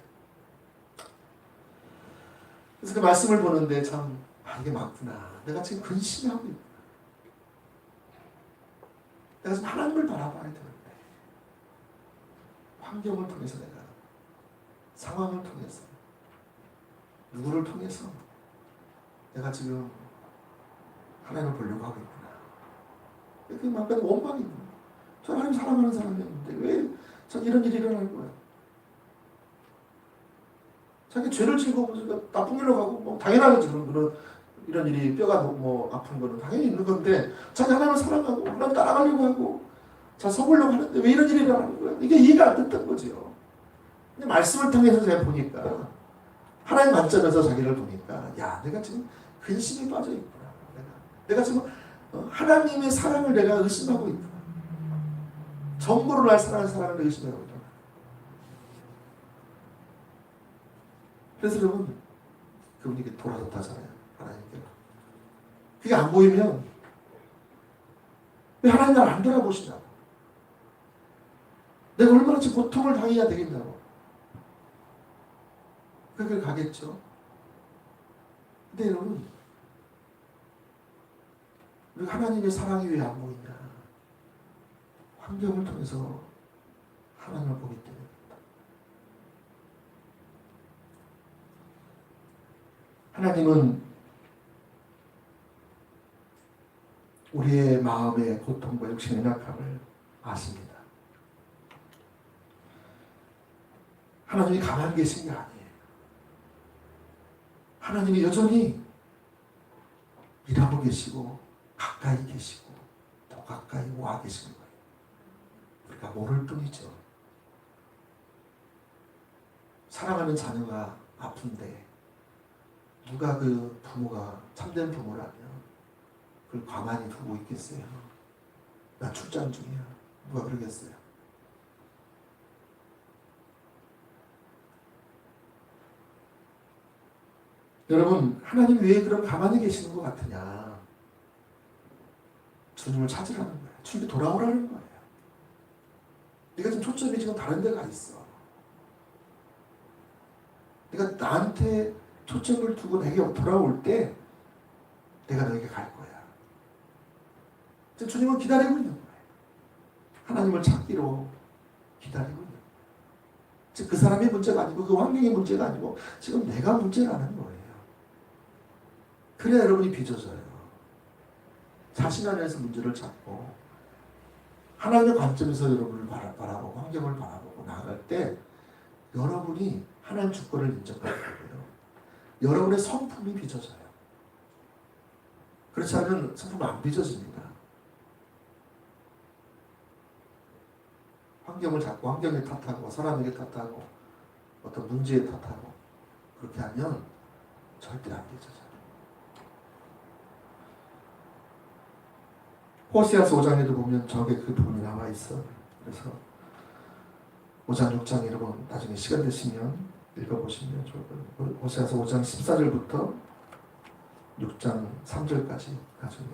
그래서 그 말씀을 보는데 참 이게 맞구나. 내가 지금 근심하고 있구나. 내가 지금 하나님을 바라봐야 되는데 환경을 통해서 내가 상황을 통해서 누구를 통해서 내가 지금 하나님을 보려고 하고 있구나. 그 막간의 원망이 있는 거예요. 저 하나님 사랑하는 사람이었는데 왜 전 이런 일이 일어나는 거야. 자기 죄를 지고 나쁜 길로 가고 뭐 당연하겠지. 그런 이런 일이 뼈가 뭐 아픈 거는 당연히 있는 건데 자기 하나님을 사랑하고 하나님 따라가려고 하고 자 서보려고 하는데 왜 이런 일이 일어나는 거야. 이게 이해가 안 됐던 거죠. 근데 말씀을 통해서 제가 보니까 하나님 관점에서 자기를 보니까 야 내가 지금 근심이 빠져 있구나. 내가 지금 하나님의 사랑을 내가 의심하고 있구나. 전부로 날 사랑하는 사랑을 의심하고 있구나. 그래서 여러분 그분이 돌아섰다잖아요. 하나님께로. 그게 안 보이면 왜 하나님 나를 안 돌아보시냐고. 내가 얼마나 지금 고통을 당해야 되겠냐고. 그 길 가겠죠. 근데 여러분, 우리가 하나님의 사랑이 왜 안 보이냐? 환경을 통해서 하나님을 보기 때문에. 하나님은 우리의 마음의 고통과 육신의 낙함을 아십니다. 하나님이 가만히 계신 게 아니에요. 하나님이 여전히 일하고 계시고 가까이 계시고 더 가까이 와 계시는 거예요. 우리가 모를 뿐이죠. 사랑하는 자녀가 아픈데 누가 그 부모가 참된 부모라면 그걸 가만히 두고 있겠어요? 나 출장 중이야. 누가 그러겠어요? 여러분, 하나님 왜 그럼 가만히 계시는 것 같으냐? 주님을 찾으라는 거예요. 주님이 돌아오라는 거예요. 네가 지금 초점이 지금 다른 데가 있어. 네가 나한테 초점을 두고 내게 돌아올 때 내가 너에게 갈 거야. 지금 주님은 기다리고 있는 거예요. 하나님을 찾기로 기다리고 있는 거예요. 즉 그 사람의 문제가 아니고 그 환경의 문제가 아니고 지금 내가 문제라는 거예요. 그래야 여러분이 빚어져요. 자신 안에서 문제를 찾고 하나님의 관점에서 여러분을 바라보고 환경을 바라보고 나아갈 때 여러분이 하나님 주권을 인정하게 되고요. 여러분의 성품이 빚어져요. 그렇지 않으면 성품은 안 빚어집니다. 환경을 잡고 환경에 탓하고 사람에게 탓하고 어떤 문제에 탓하고 그렇게 하면 절대 안 빚어져요. 호세아서 5장에도 보면 저게 그 부분이 나와 있어. 그래서 5장 6장 여러분 나중에 시간 되시면 읽어보시면 좋을 거예요. 호세아서 5장 14절부터 6장 3절까지 나중에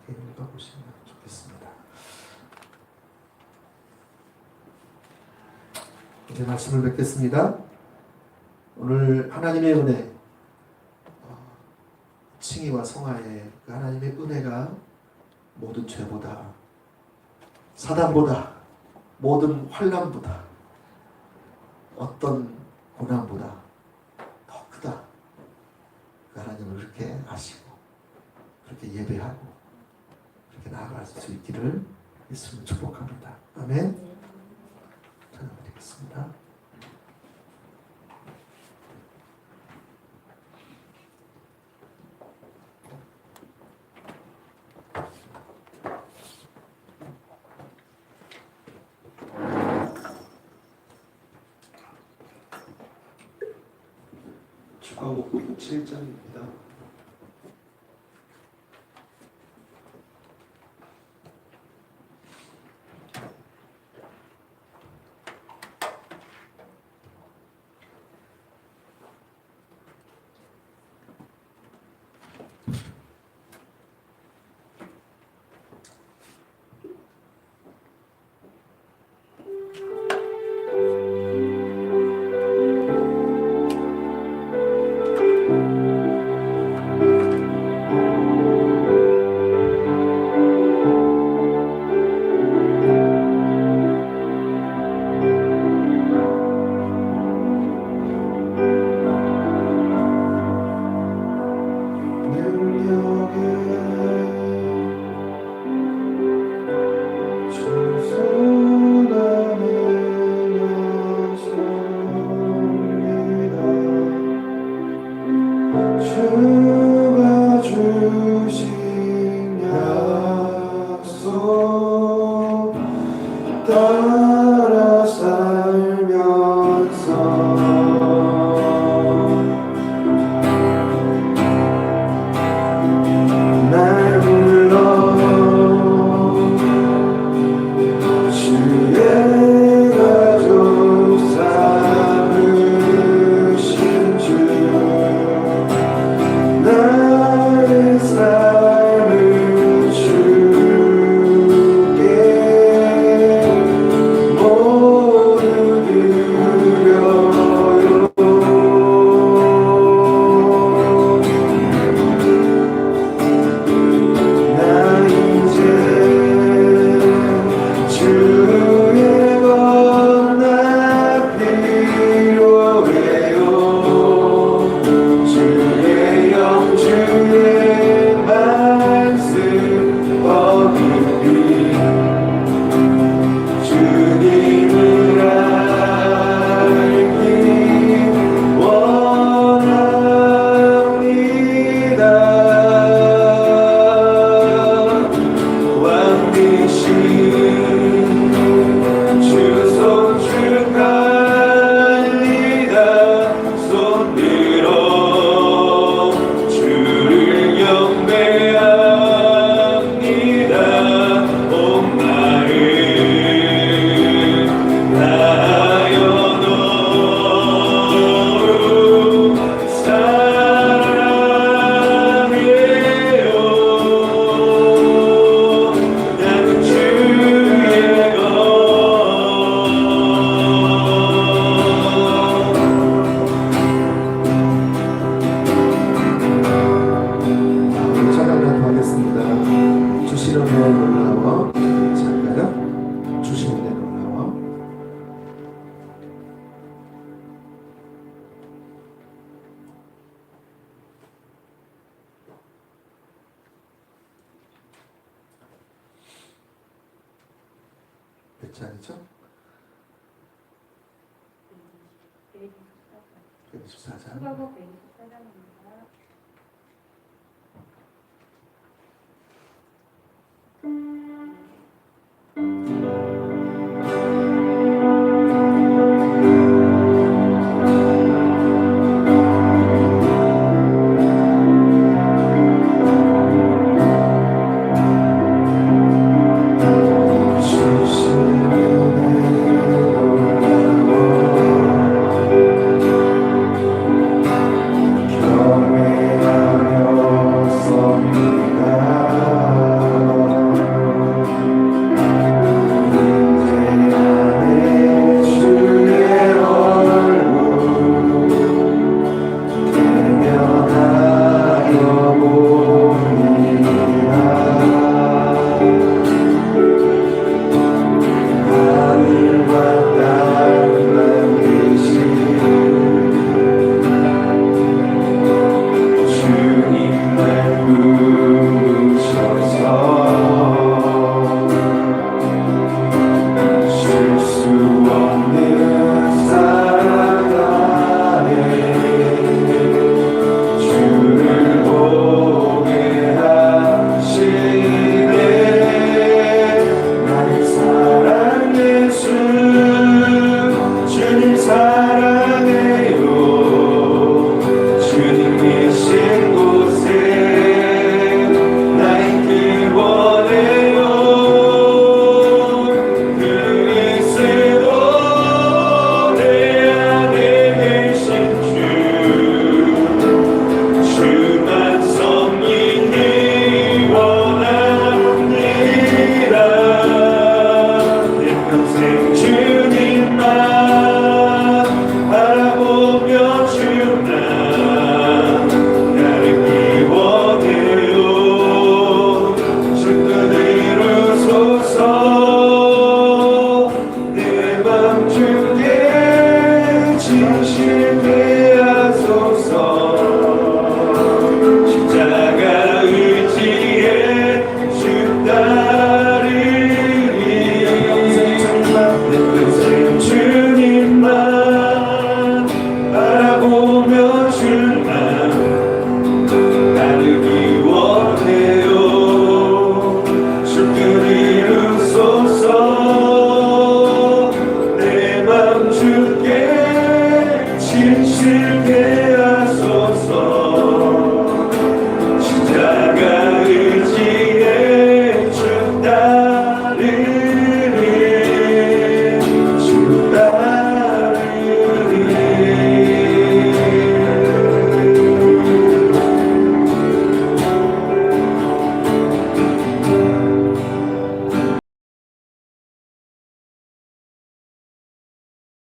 읽어보시면 좋겠습니다. 이제 말씀을 뵙겠습니다. 오늘 하나님의 은혜, 칭의와 성화의 그 하나님의 은혜가 모든 죄보다, 사단보다, 모든 환난보다, 어떤 고난보다 더 크다. 그 하나님을 그렇게 아시고 그렇게 예배하고 그렇게 나아갈 수 있기를 예수님을 축복합니다. 아멘. 찬양드리겠습니다. 축하곡 7장입니다. 있죠? 124장. 수가복 124장입니다. 주